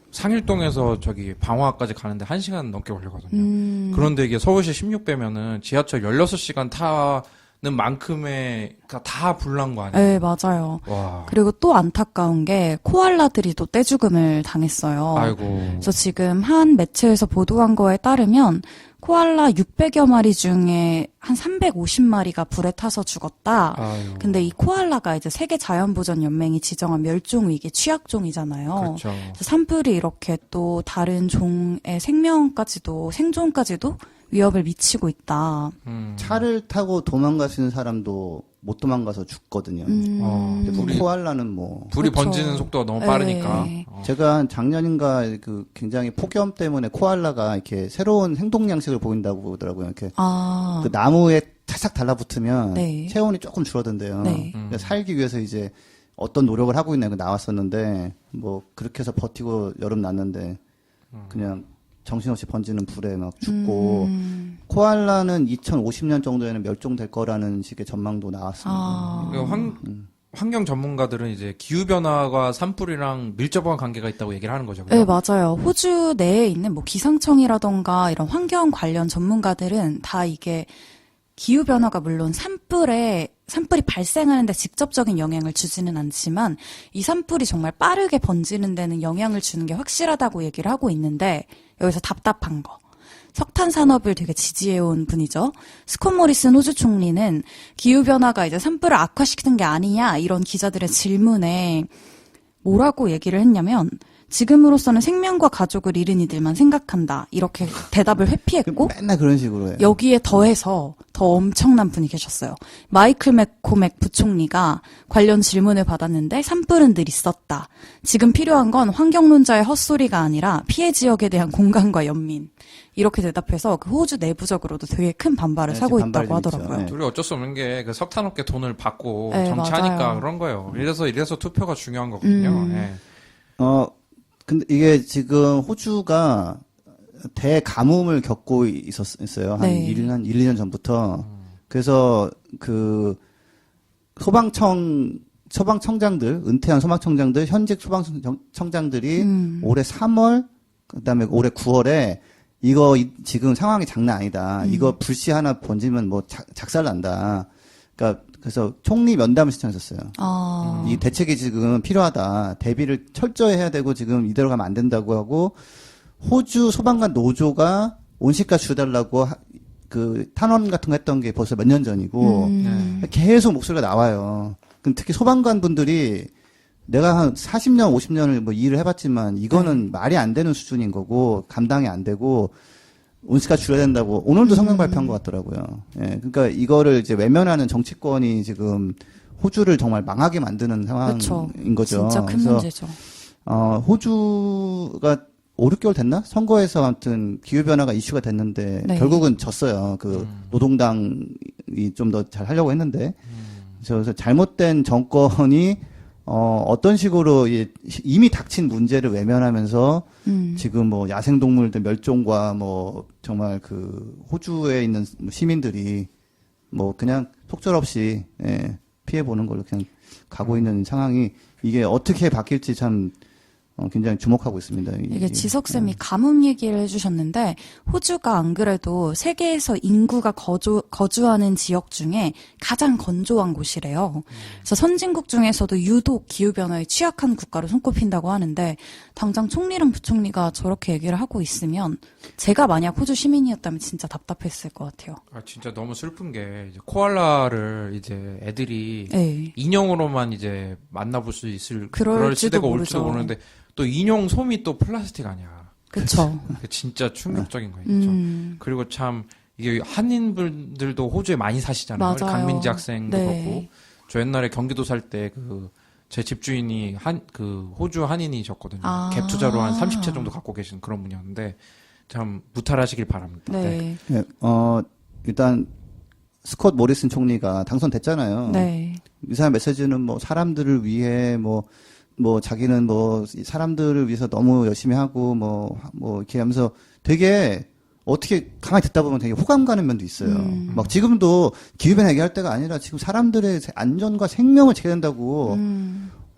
상일동에서 저기 방화까지 가는데 1시간 넘게 걸리거든요. 그런데 이게 서울시 16배면은 지하철 16시간 타는 만큼의 다 불난 거 아니에요? 네, 맞아요. 와. 그리고 또 안타까운 게 코알라들이 또 떼죽음을 당했어요. 아이고. 그래서 지금 한 매체에서 보도한 거에 따르면 코알라 600여 마리 중에 한 350마리가 불에 타서 죽었다. 아유. 근데 이 코알라가 이제 세계 자연보전 연맹이 지정한 멸종 위기 취약종이잖아요. 그렇죠. 그래서 산불이 이렇게 또 다른 종의 생명까지도 생존까지도 위협을 미치고 있다. 차를 타고 도망가시는 사람도 못 도망가서 죽거든요. 근데 뭐 불이- 코알라는 뭐 불이 그렇죠. 번지는 속도가 너무 네. 빠르니까. 제가 한 작년인가 그 굉장히 폭염 때문에 코알라가 이렇게 새로운 행동 양식을 보인다고 하더라고요. 이렇게 아, 그 나무에 타삭 달라붙으면 네. 체온이 조금 줄어든대요. 네. 그러니까 살기 위해서 이제 어떤 노력을 하고 있냐고 나왔었는데 뭐 그렇게 해서 버티고 여름 났는데 그냥 정신없이 번지는 불에 막 죽고 코알라는 2050년 정도에는 멸종될 거라는 식의 전망도 나왔습니다. 아, 그 환경 전문가들은 이제 기후 변화가 산불이랑 밀접한 관계가 있다고 얘기를 하는 거죠. 네, 그죠? 맞아요. 호주 내에 있는 뭐 기상청이라던가 이런 환경 관련 전문가들은 다 이게 기후변화가 물론 산불이 발생하는데 직접적인 영향을 주지는 않지만 이 산불이 정말 빠르게 번지는 데는 영향을 주는 게 확실하다고 얘기를 하고 있는데 여기서 답답한 거. 석탄 산업을 되게 지지해온 분이죠. 스콧 모리슨 호주 총리는 기후변화가 이제 산불을 악화시키는 게 아니냐 이런 기자들의 질문에 뭐라고 얘기를 했냐면 지금으로서는 생명과 가족을 잃은 이들만 생각한다. 이렇게 대답을 회피했고 맨날 그런 식으로 해요. 여기에 더해서 더 엄청난 분이 계셨어요. 마이클 맥코맥 부총리가 관련 질문을 받았는데 산불은 늘 있었다. 지금 필요한 건 환경론자의 헛소리가 아니라 피해 지역에 대한 공감과 연민. 이렇게 대답해서 그 호주 내부적으로도 되게 큰 반발을 네, 사고 지금 반발이 있다고 좀 있죠. 하더라고요. 네. 둘이 어쩔 수 없는 게 그 석탄업계 돈을 받고 네, 정치하니까 맞아요. 그런 거예요. 이래서 투표가 중요한 거거든요. 예. 근데 이게 지금 호주가 대가뭄을 겪고 있었어요. 한 네. 1, 2년 전부터. 그래서 그 소방청장들, 은퇴한 소방청장들, 현직 소방청장들이 올해 3월, 그다음에 올해 9월에 지금 상황이 장난 아니다. 이거 불씨 하나 번지면 뭐 작살 난다. 그러니까 그래서 총리 면담을 신청했었어요. 아, 이 대책이 지금 필요하다. 대비를 철저히 해야 되고 지금 이대로 가면 안 된다고 하고 호주 소방관 노조가 온실가스 줄여달라고 그 탄원 같은 거 했던 게 벌써 몇 년 전이고 네. 계속 목소리가 나와요. 그럼 특히 소방관 분들이 내가 한 40년, 50년을 뭐 일을 해봤지만 이거는 말이 안 되는 수준인 거고 감당이 안 되고 온실가스 줄여야 된다고 오늘도 성명 발표한 것 같더라고요. 예, 그러니까 이거를 이제 외면하는 정치권이 지금 호주를 정말 망하게 만드는 상황인 그렇죠. 거죠. 진짜 큰 그래서 문제죠. 호주가 5, 6개월 됐나? 선거에서 아무튼 기후변화가 이슈가 됐는데, 네. 결국은 졌어요. 그, 노동당이 좀 더 잘 하려고 했는데, 그래서 잘못된 정권이, 어떤 식으로 이미 닥친 문제를 외면하면서, 지금 뭐 야생동물들 멸종과 뭐, 정말 그, 호주에 있는 시민들이 뭐, 그냥 속절없이, 예, 피해보는 걸로 그냥 가고 있는 상황이, 이게 어떻게 바뀔지 참, 굉장히 주목하고 있습니다. 이게 지석쌤이 가뭄 얘기를 해주셨는데 호주가 안 그래도 세계에서 인구가 거주하는 지역 중에 가장 건조한 곳이래요. 그래서 선진국 중에서도 유독 기후변화에 취약한 국가로 손꼽힌다고 하는데 당장 총리랑 부총리가 저렇게 얘기를 하고 있으면 제가 만약 호주 시민이었다면 진짜 답답했을 것 같아요. 아, 진짜 너무 슬픈 게 이제 코알라를 이제 애들이 네. 인형으로만 이제 만나볼 수 있을 그럴 그럴지도 시대가 올지도 모르죠. 모르는데 또 인형 솜이 또 플라스틱 아니야. 그쵸. 진짜 충격적인 거예요. 그렇죠? 그리고 참 이게 한인분들도 호주에 많이 사시잖아요. 맞아요. 강민지 학생도 네. 그렇고 저 옛날에 경기도 살 때 그 제 집주인이 그 호주 한인이셨거든요. 아. 갭 투자로 한 30채 정도 갖고 계신 그런 분이었는데 참 무탈하시길 바랍니다. 네. 예, 일단 스콧 모리슨 총리가 당선됐잖아요. 네. 이 사람 메시지는 뭐 사람들을 위해 뭐 자기는 뭐 사람들을 위해서 너무 열심히 하고 뭐 이렇게 하면서 되게 어떻게 가만히 듣다 보면 되게 호감 가는 면도 있어요. 막 지금도 기후변화 얘기할 때가 아니라 지금 사람들의 안전과 생명을 지켜야 된다고.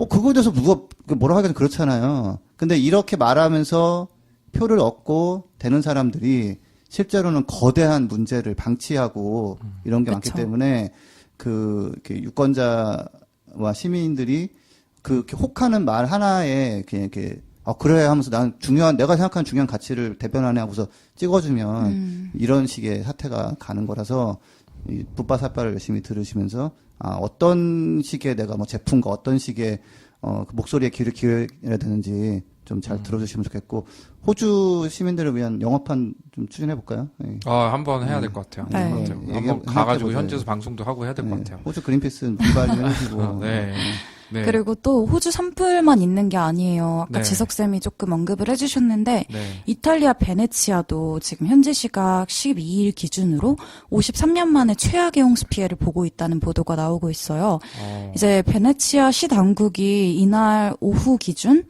그거에 대해서 누가 뭐라 하기는 그렇잖아요. 근데 이렇게 말하면서 표를 얻고 되는 사람들이 실제로는 거대한 문제를 방치하고 이런 게 많기 그쵸. 때문에 이렇게 유권자와 시민들이 이렇게 혹하는 말 하나에 그냥 이렇게 그래 하면서 난 내가 생각하는 중요한 가치를 대변하네 하고서 찍어주면 이런 식의 사태가 가는 거라서 이 붓바사빠를 열심히 들으시면서 어떤 식의 내가 뭐 제품과 어떤 식의 그 목소리에 귀를 기울여야 되는지 좀 잘 들어주시면 좋겠고 호주 시민들을 위한 영업판 좀 추진해 볼까요? 네. 한번 해야 될 것 같아요. 네. 한번 가가지고 현지에서 방송도 하고 해야 될 것 네. 같아요. 호주 그린피스 비발 좀 해주시고. 네. 네. 그리고 또 호주 산불만 있는 게 아니에요. 아까 네. 지석쌤이 조금 언급을 해주셨는데 네. 이탈리아 베네치아도 지금 현지 시각 12일 기준으로 53년 만에 최악의 홍수 피해를 보고 있다는 보도가 나오고 있어요. 이제 베네치아 시 당국이 이날 오후 기준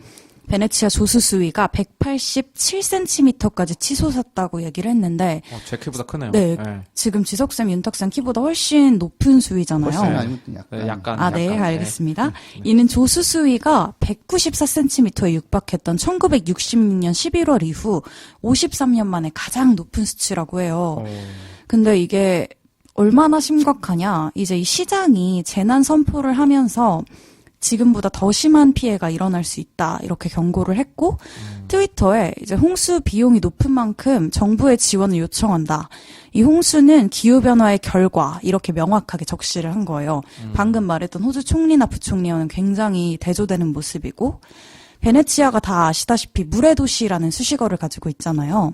베네치아 조수 수위가 187cm까지 치솟았다고 얘기를 했는데 제 키보다 크네요. 네. 지금 지석쌤, 윤탁쌤 키보다 훨씬 높은 수위잖아요. 훨씬 아니면 약간. 네, 약간. 아, 네, 약간, 알겠습니다. 이는 조수 수위가 194cm에 육박했던 1966년 11월 이후 53년 만에 가장 높은 수치라고 해요. 근데 이게 얼마나 심각하냐? 이제 이 시장이 재난 선포를 하면서 지금보다 더 심한 피해가 일어날 수 있다 이렇게 경고를 했고 트위터에 이제 홍수 비용이 높은 만큼 정부의 지원을 요청한다. 이 홍수는 기후변화의 결과 이렇게 명확하게 적시를 한 거예요. 방금 말했던 호주 총리나 부총리와는 굉장히 대조되는 모습이고 베네치아가 다 아시다시피 물의 도시라는 수식어를 가지고 있잖아요.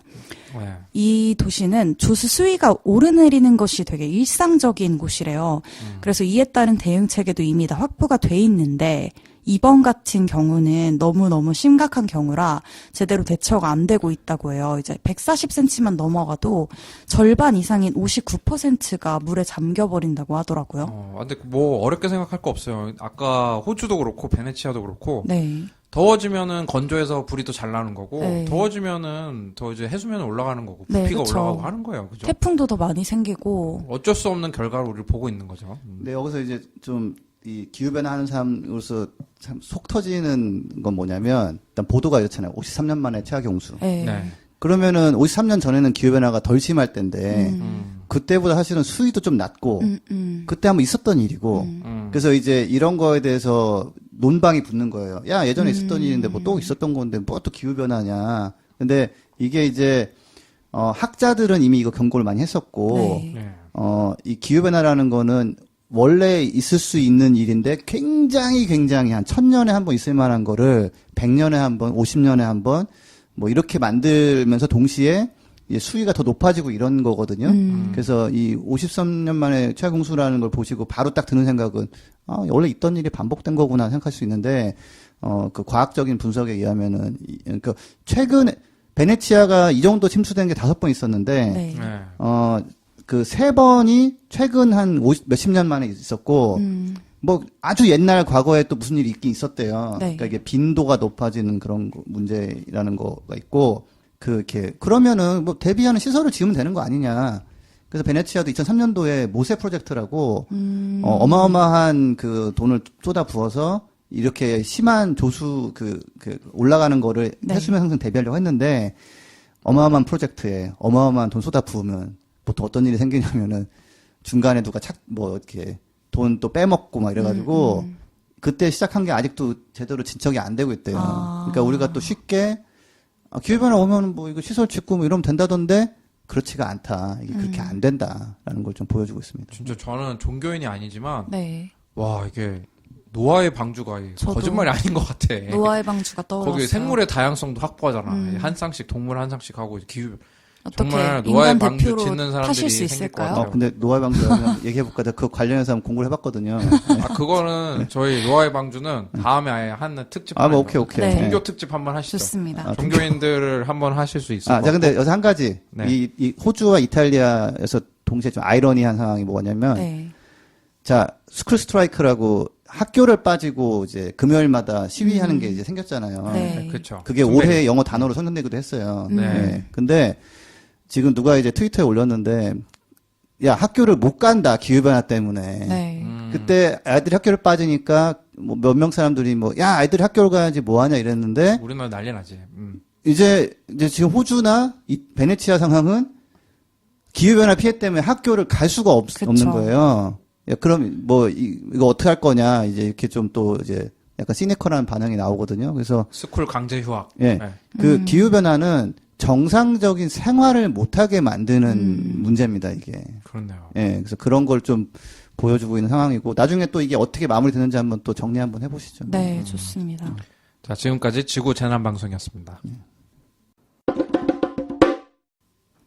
네. 이 도시는 조수 수위가 오르내리는 것이 되게 일상적인 곳이래요. 그래서 이에 따른 대응 체계도 이미 다 확보가 돼 있는데 이번 같은 경우는 너무너무 심각한 경우라 제대로 대처가 안 되고 있다고 해요. 이제 140cm만 넘어가도 절반 이상인 59%가 물에 잠겨버린다고 하더라고요. 근데 뭐 어렵게 생각할 거 없어요. 아까 호주도 그렇고 베네치아도 그렇고 네. 더워지면은 건조해서 불이 더 잘 나는 거고 네. 더워지면은 더 이제 해수면에 올라가는 거고 네, 부피가 그쵸. 올라가고 하는 거예요. 그죠? 태풍도 더 많이 생기고. 어쩔 수 없는 결과를 우리를 보고 있는 거죠. 근데 여기서 이제 좀 이 기후변화 하는 사람으로서 참 속 터지는 건 뭐냐면 일단 보도가 이렇잖아요. 53년 만에 최악의 홍수. 네. 네. 그러면은 53년 전에는 기후변화가 덜 심할 때인데 그때보다 사실은 수위도 좀 낮고 그때 한번 있었던 일이고 그래서 이제 이런 거에 대해서 논방이 붙는 거예요. 야 예전에 있었던 일인데 뭐 또 있었던 건데 뭐 또 기후변화냐. 근데 이게 이제 학자들은 이미 이거 경고를 많이 했었고 네. 네. 이 기후변화라는 거는 원래 있을 수 있는 일인데 굉장히 한 1000년에 한 번 있을 만한 거를 100년에 한 번, 50년에 한 번 뭐 이렇게 만들면서 동시에 이제 수위가 더 높아지고 이런 거거든요. 그래서 이 53년 만에 최악 홍수라는 걸 보시고 바로 딱 드는 생각은 원래 있던 일이 반복된 거구나 생각할 수 있는데 그 과학적인 분석에 의하면은 그러니까 최근에 베네치아가 이 정도 침수된 게 5번 있었는데 네. 네. 그 3번이 최근 한 몇십 년 만에 있었고, 뭐 아주 옛날 과거에 또 무슨 일이 있긴 있었대요. 네. 그러니까 이게 빈도가 높아지는 그런 문제라는 거가 있고, 그러면은 뭐 대비하는 시설을 지으면 되는 거 아니냐. 그래서 베네치아도 2003년도에 모세 프로젝트라고, 어마어마한 그 돈을 쏟아 부어서 이렇게 심한 조수 올라가는 거를 네. 해수면 상승 대비하려고 했는데, 어마어마한 프로젝트에 어마어마한 돈 쏟아 부으면 보통 어떤 일이 생기냐면은 중간에 누가 이렇게 돈 또 빼먹고 막 이래가지고 그때 시작한 게 아직도 제대로 진척이 안 되고 있대요. 그러니까 우리가 또 쉽게 기후변화 오면 뭐 이거 시설 짓고 뭐 이러면 된다던데 그렇지가 않다. 이게 그렇게 안 된다라는 걸 좀 보여주고 있습니다. 진짜 저는 종교인이 아니지만 네. 와 이게 노아의 방주가 저도 거짓말이 아닌 것 같아. 노아의 방주가 떠올랐어요. 거기 생물의 다양성도 확보하잖아. 한 쌍씩 동물 한 쌍씩 하고 기후 어떻게 정말 노아의 인간 방주 대표로 짓는 사람들이 타실 수 생길 것 있을까요? 같아요. 근데 노아의 방주 얘기해볼까? 내가 그 관련해서 한번 공부를 해봤거든요. 그거는 저희 노아의 방주는 다음에 아예 한 특집. 뭐 오케이. 네. 종교 특집 한번 하시죠. 좋습니다. 종교인들을 한번 하실 수 있을 것 자, 근데 여기서 한 가지. 네. 이 호주와 이탈리아에서 동시에 좀 아이러니한 상황이 뭐냐면, 네. 자, 스쿨 스트라이크라고 학교를 빠지고 이제 금요일마다 시위하는 게 이제 생겼잖아요. 네. 그렇죠. 그게 올해 영어 단어로 선정되기도 했어요. 네. 근데 지금 누가 이제 트위터에 올렸는데, 야, 학교를 못 간다, 기후변화 때문에. 네. 그때 아이들이 학교를 빠지니까 뭐 몇 명 사람들이 야, 아이들이 학교를 가야지 뭐 하냐 이랬는데, 우리나라 난리 나지. 이제 지금 호주나 이 베네치아 상황은 기후변화 피해 때문에 학교를 갈 수가 없는 거예요. 야, 그럼 이거 어떻게 할 거냐, 이제 이렇게 좀 또 이제 약간 시니컬한 반응이 나오거든요. 그래서 스쿨 강제 휴학. 예. 그 기후변화는 정상적인 생활을 못하게 만드는 문제입니다, 이게. 그렇네요. 예. 그래서 그런 걸 좀 보여주고 있는 상황이고, 나중에 또 이게 어떻게 마무리되는지 한번 또 정리 한번 해보시죠. 네, 좋습니다. 자, 지금까지 지구 재난 방송이었습니다.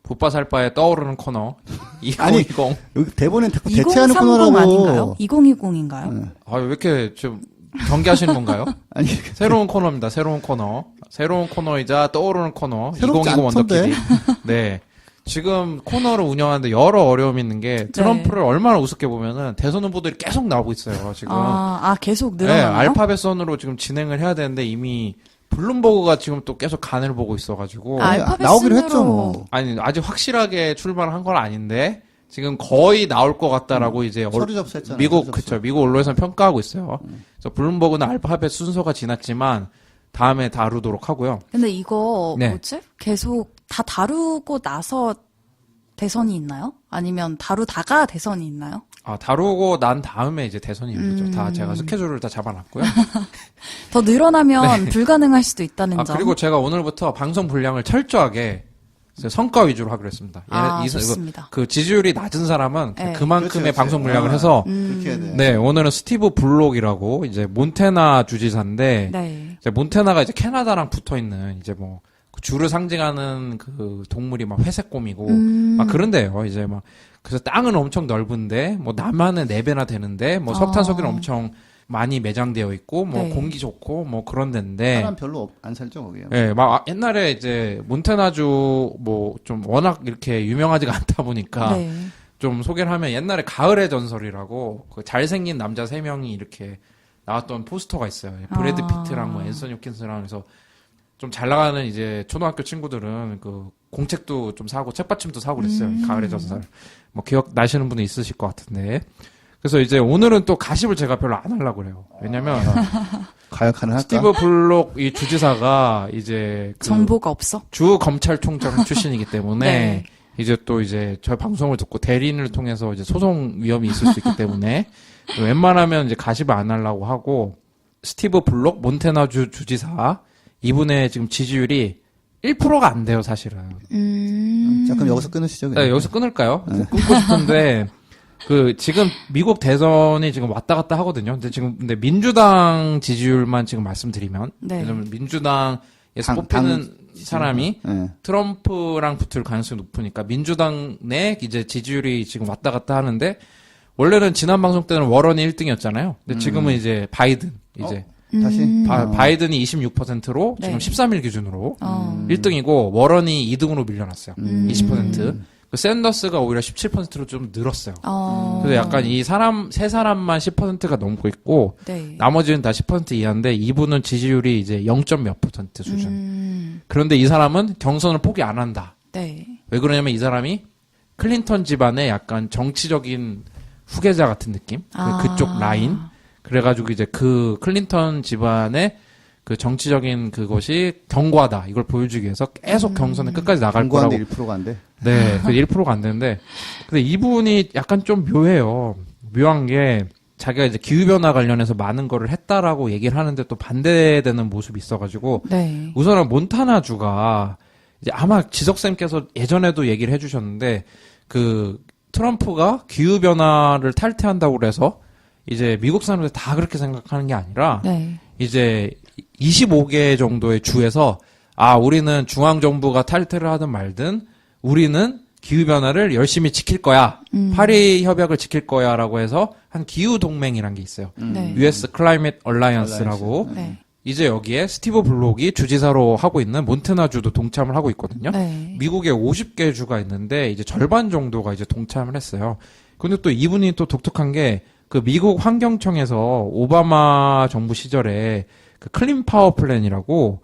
붓바살바에 떠오르는 코너 2020. 여기 대본엔 자꾸 2030 대체하는 코너라고. 아닌가요? 2020인가요? 아, 왜 이렇게 좀 경계하시는 건가요? 아니, 새로운 코너입니다. 새로운 코너. 새로운 코너이자 떠오르는 코너. 새롭지 2020 않던데? 원더키디. 네. 지금 코너를 운영하는데 여러 어려움이 있는 게 트럼프를 얼마나 우습게 보면은 대선 후보들이 계속 나오고 있어요. 지금. 계속 네, 늘어나요? 알파벳 선으로 지금 진행을 해야 되는데 이미 블룸버그가 지금 또 계속 간을 보고 있어가지고. 알파벳 나오기로 순으로- 했죠, 뭐. 아니, 아직 확실하게 출발을 한 건 아닌데 지금 거의 나올 것 같다라고 이제 서류 접수했잖아요. 미국 서류 접수. 그쵸 미국 언론에서는 평가하고 있어요. 그래서 블룸버그는 알파벳 순서가 지났지만 다음에 다루도록 하고요. 근데 이거 네. 뭐지? 계속 다 다루고 나서 대선이 있나요? 아니면 다루다가 대선이 있나요? 아, 다루고 난 다음에 이제 대선이 열리죠. 다 제가 스케줄을 다 잡아놨고요. 더 늘어나면 불가능할 수도 있다는 아, 점. 그리고 제가 오늘부터 방송 분량을 철저하게 성과 위주로 하기로 했습니다. 좋습니다. 그 지지율이 낮은 사람은 네. 그만큼의 그렇지, 그렇지. 방송 분량을 해서 그렇게 해야 돼. 네, 오늘은 스티브 블록이라고 이제 몬태나 주지사인데 네. 이제 몬태나가 이제 캐나다랑 붙어 있는 이제 뭐 주를 상징하는 그 동물이 막 회색곰이고 막 그런데요. 이제 막 그래서 땅은 엄청 넓은데 뭐 남한은 4배나 되는데 뭐 석탄 석유는 엄청 많이 매장되어 있고 뭐 네. 공기 좋고 뭐 그런 데인데 사람 별로 안 살죠, 거기요. 예, 막 옛날에 이제 몬태나주 뭐 좀 워낙 이렇게 유명하지가 않다 보니까 네. 좀 소개를 하면 옛날에 가을의 전설이라고 그 잘생긴 남자 3명이 이렇게 나왔던 포스터가 있어요. 브래드 피트랑 뭐 앤서니 홉킨스랑 해서 좀 잘 나가는 이제 초등학교 친구들은 그 공책도 좀 사고 책받침도 사고 그랬어요. 가을의 전설. 뭐 기억 나시는 분이 있으실 것 같은데. 그래서 이제 오늘은 또 가십을 제가 별로 안 하려고 그래요. 왜냐면 가역하는 할까? 스티브 블록 이 주지사가 이제 그 정보가 없어? 주 검찰총장 출신이기 때문에 네. 이제 또 이제 저희 방송을 듣고 대리인을 통해서 이제 소송 위험이 있을 수 있기 때문에 웬만하면 이제 가십을 안 하려고 하고 스티브 블록 몬태나주 주지사 이분의 지금 지지율이 1%가 안 돼요, 사실은. 자, 그럼 여기서 끊으시죠. 그냥. 네, 여기서 끊을까요? 끊고 싶은데 그 지금 미국 대선이 지금 왔다 갔다 하거든요. 근데 민주당 지지율만 지금 말씀드리면 네. 왜냐면 민주당에서 당- 뽑히는 당- 사람이 네. 트럼프랑 붙을 가능성이 높으니까 민주당 내 이제 지지율이 지금 왔다 갔다 하는데 원래는 지난 방송 때는 워런이 1등이었잖아요. 근데 지금은 이제 바이든 이제 다시 바이든이 26%로 네. 지금 13일 기준으로 어. 1등이고 워런이 2등으로 밀려났어요. 음. 20%. 그 샌더스가 오히려 17%로 좀 늘었어요. 그래서 약간 이 세 사람만 10%가 넘고 있고 네. 나머지는 다 10% 이하인데 이분은 지지율이 이제 0. 몇 % 수준. 그런데 이 사람은 경선을 포기 안 한다. 네. 왜 그러냐면 이 사람이 클린턴 집안의 약간 정치적인 후계자 같은 느낌? 그쪽 라인? 그래가지고 이제 그 클린턴 집안의 그 정치적인 그것이 견고하다. 이걸 보여주기 위해서 계속 경선에 끝까지 나갈 거라고. 광고하는데 1%가 안 돼. 네, 그 1%가 안 되는데. 근데 이분이 약간 좀 묘해요. 묘한 게 자기가 이제 기후변화 관련해서 많은 거를 했다라고 얘기를 하는데 또 반대되는 모습이 있어가지고. 네. 우선은 몬타나주가 이제 아마 지석쌤께서 예전에도 얘기를 해주셨는데 그 트럼프가 기후변화를 탈퇴한다고 그래서 이제 미국 사람들 다 그렇게 생각하는 게 아니라 네. 이제 25개 정도의 주에서 우리는 중앙정부가 탈퇴를 하든 말든 우리는 기후변화를 열심히 지킬 거야. 파리 협약을 지킬 거야 라고 해서 한 기후동맹이란 게 있어요. 네. US Climate Alliance라고 네. 이제 여기에 스티브 블록이 주지사로 하고 있는 몬태나주도 동참을 하고 있거든요. 네. 미국에 50개 주가 있는데 이제 절반 정도가 이제 동참을 했어요. 근데 또 이분이 또 독특한 게 그 미국 환경청에서 오바마 정부 시절에 그 클린 파워 플랜이라고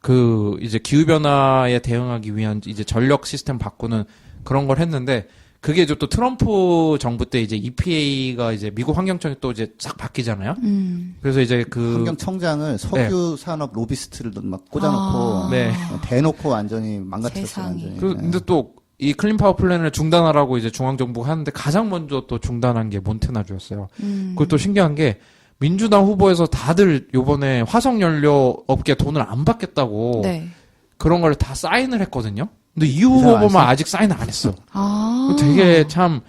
그 이제 기후 변화에 대응하기 위한 이제 전력 시스템 바꾸는 그런 걸 했는데 그게 이제 또 트럼프 정부 때 이제 EPA가 이제 미국 환경청이 또 이제 싹 바뀌잖아요. 그래서 이제 그 환경청장을 석유 산업 로비스트를 막 꽂아놓고 네. 대놓고 완전히 망가뜨렸어요. 세상에. 완전히. 근데 또 이 클린 파워 플랜을 중단하라고 이제 중앙정부가 하는데 가장 먼저 또 중단한 게 몬태나주였어요. 그것도 신기한 게 민주당 후보에서 다들 요번에 화석연료 업계 돈을 안 받겠다고 네. 그런 걸 다 사인을 했거든요. 근데 이 사람 안 후보만 했어요? 아직 사인을 안 했어. 되게 참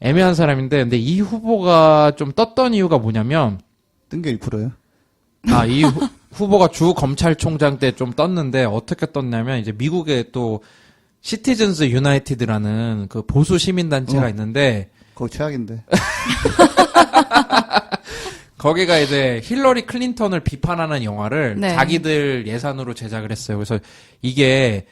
애매한 사람인데 근데 이 후보가 좀 떴던 이유가 뭐냐면 뜬 게 1%예요. 후보가 주 검찰총장 때 좀 떴는데 어떻게 떴냐면 이제 미국에 또 시티즌스 유나이티드라는 그 보수 시민단체가 있는데 그거 최악인데. 거기가 이제 힐러리 클린턴을 비판하는 영화를 네. 자기들 예산으로 제작을 했어요. 그래서 이게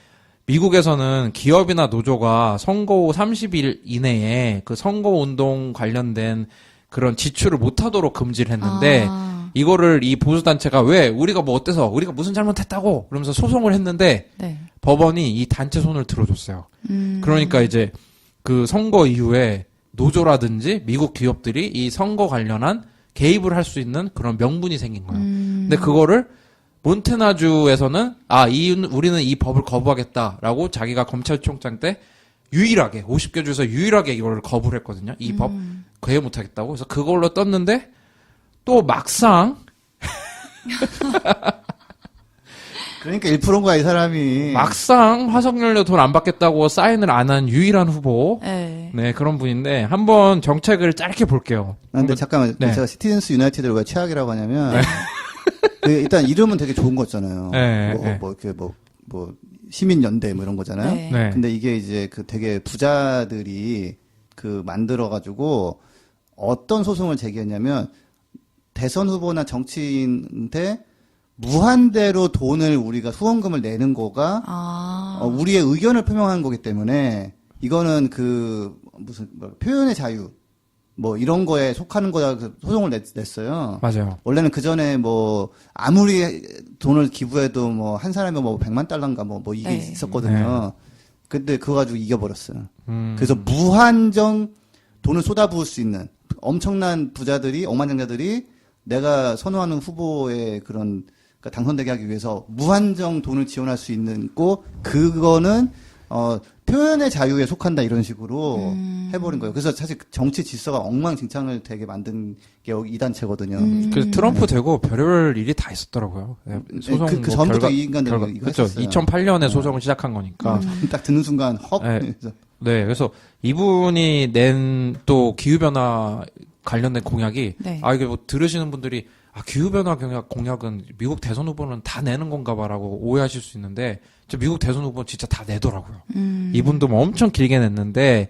미국에서는 기업이나 노조가 선거 후 30일 이내에 그 선거 운동 관련된 그런 지출을 못하도록 금지를 했는데 이거를 이 보수단체가 왜 우리가 뭐 어때서 우리가 무슨 잘못했다고 그러면서 소송을 했는데 네. 법원이 이 단체 손을 들어줬어요. 그러니까 이제 그 선거 이후에 노조라든지 미국 기업들이 이 선거 관련한 개입을 할 수 있는 그런 명분이 생긴 거예요. 근데 그거를 몬태나주에서는 우리는 이 법을 거부하겠다라고 자기가 검찰총장 때 유일하게 50개 주에서 유일하게 이걸 거부를 했거든요. 이 법 거의 못하겠다고. 그래서 그걸로 떴는데 또 막상 그러니까 1%인가 이 사람이. 막상 화석연료 돈 안 받겠다고 사인을 안 한 유일한 후보. 네. 네, 그런 분인데 한번 정책을 짧게 볼게요. 근데 잠깐만, 네. 제가 시티즌스 유나이티드를 왜 최악이라고 하냐면, 그 일단 이름은 되게 좋은 거잖아요. 네, 뭐, 네. 이렇게 시민연대 뭐 이런 거잖아요. 네. 네. 근데 이게 이제 그 되게 부자들이 그 만들어가지고 어떤 소송을 제기했냐면, 대선 후보나 정치인한테 무한대로 돈을 우리가 후원금을 내는 거가 우리의 의견을 표명한 거기 때문에 이거는 그 무슨 표현의 자유 뭐 이런 거에 속하는 거다 소송을 냈어요. 맞아요. 원래는 그 전에 뭐 아무리 돈을 기부해도 뭐 한 사람이 뭐 100만 달러인가 뭐 이게 네. 있었거든요. 근데 그거 가지고 이겨버렸어요. 그래서 무한정 돈을 쏟아부을 수 있는 엄청난 부자들이 억만장자들이 내가 선호하는 후보의 그런 그러니까 당선되게 하기 위해서 무한정 돈을 지원할 수 있는 거 그거는 표현의 자유에 속한다 이런 식으로 해버린 거예요. 그래서 사실 정치 질서가 엉망진창을 되게 만든 게 이 단체거든요. 그래서 트럼프 되고 별별 일이 다 있었더라고요. 네, 소송 그 전부터 이 인간들이 이거 그렇죠. 했었어요. 2008년에 소송을 시작한 거니까. 딱 듣는 순간 헉. 네. 그래서 네, 그래서 이분이 낸 또 기후변화 관련된 공약이 네. 이게 뭐 들으시는 분들이 기후변화 공약은 미국 대선 후보는 다 내는 건가 봐라고 오해하실 수 있는데 미국 대선 후보는 진짜 다 내더라고요. 이분도 뭐 엄청 길게 냈는데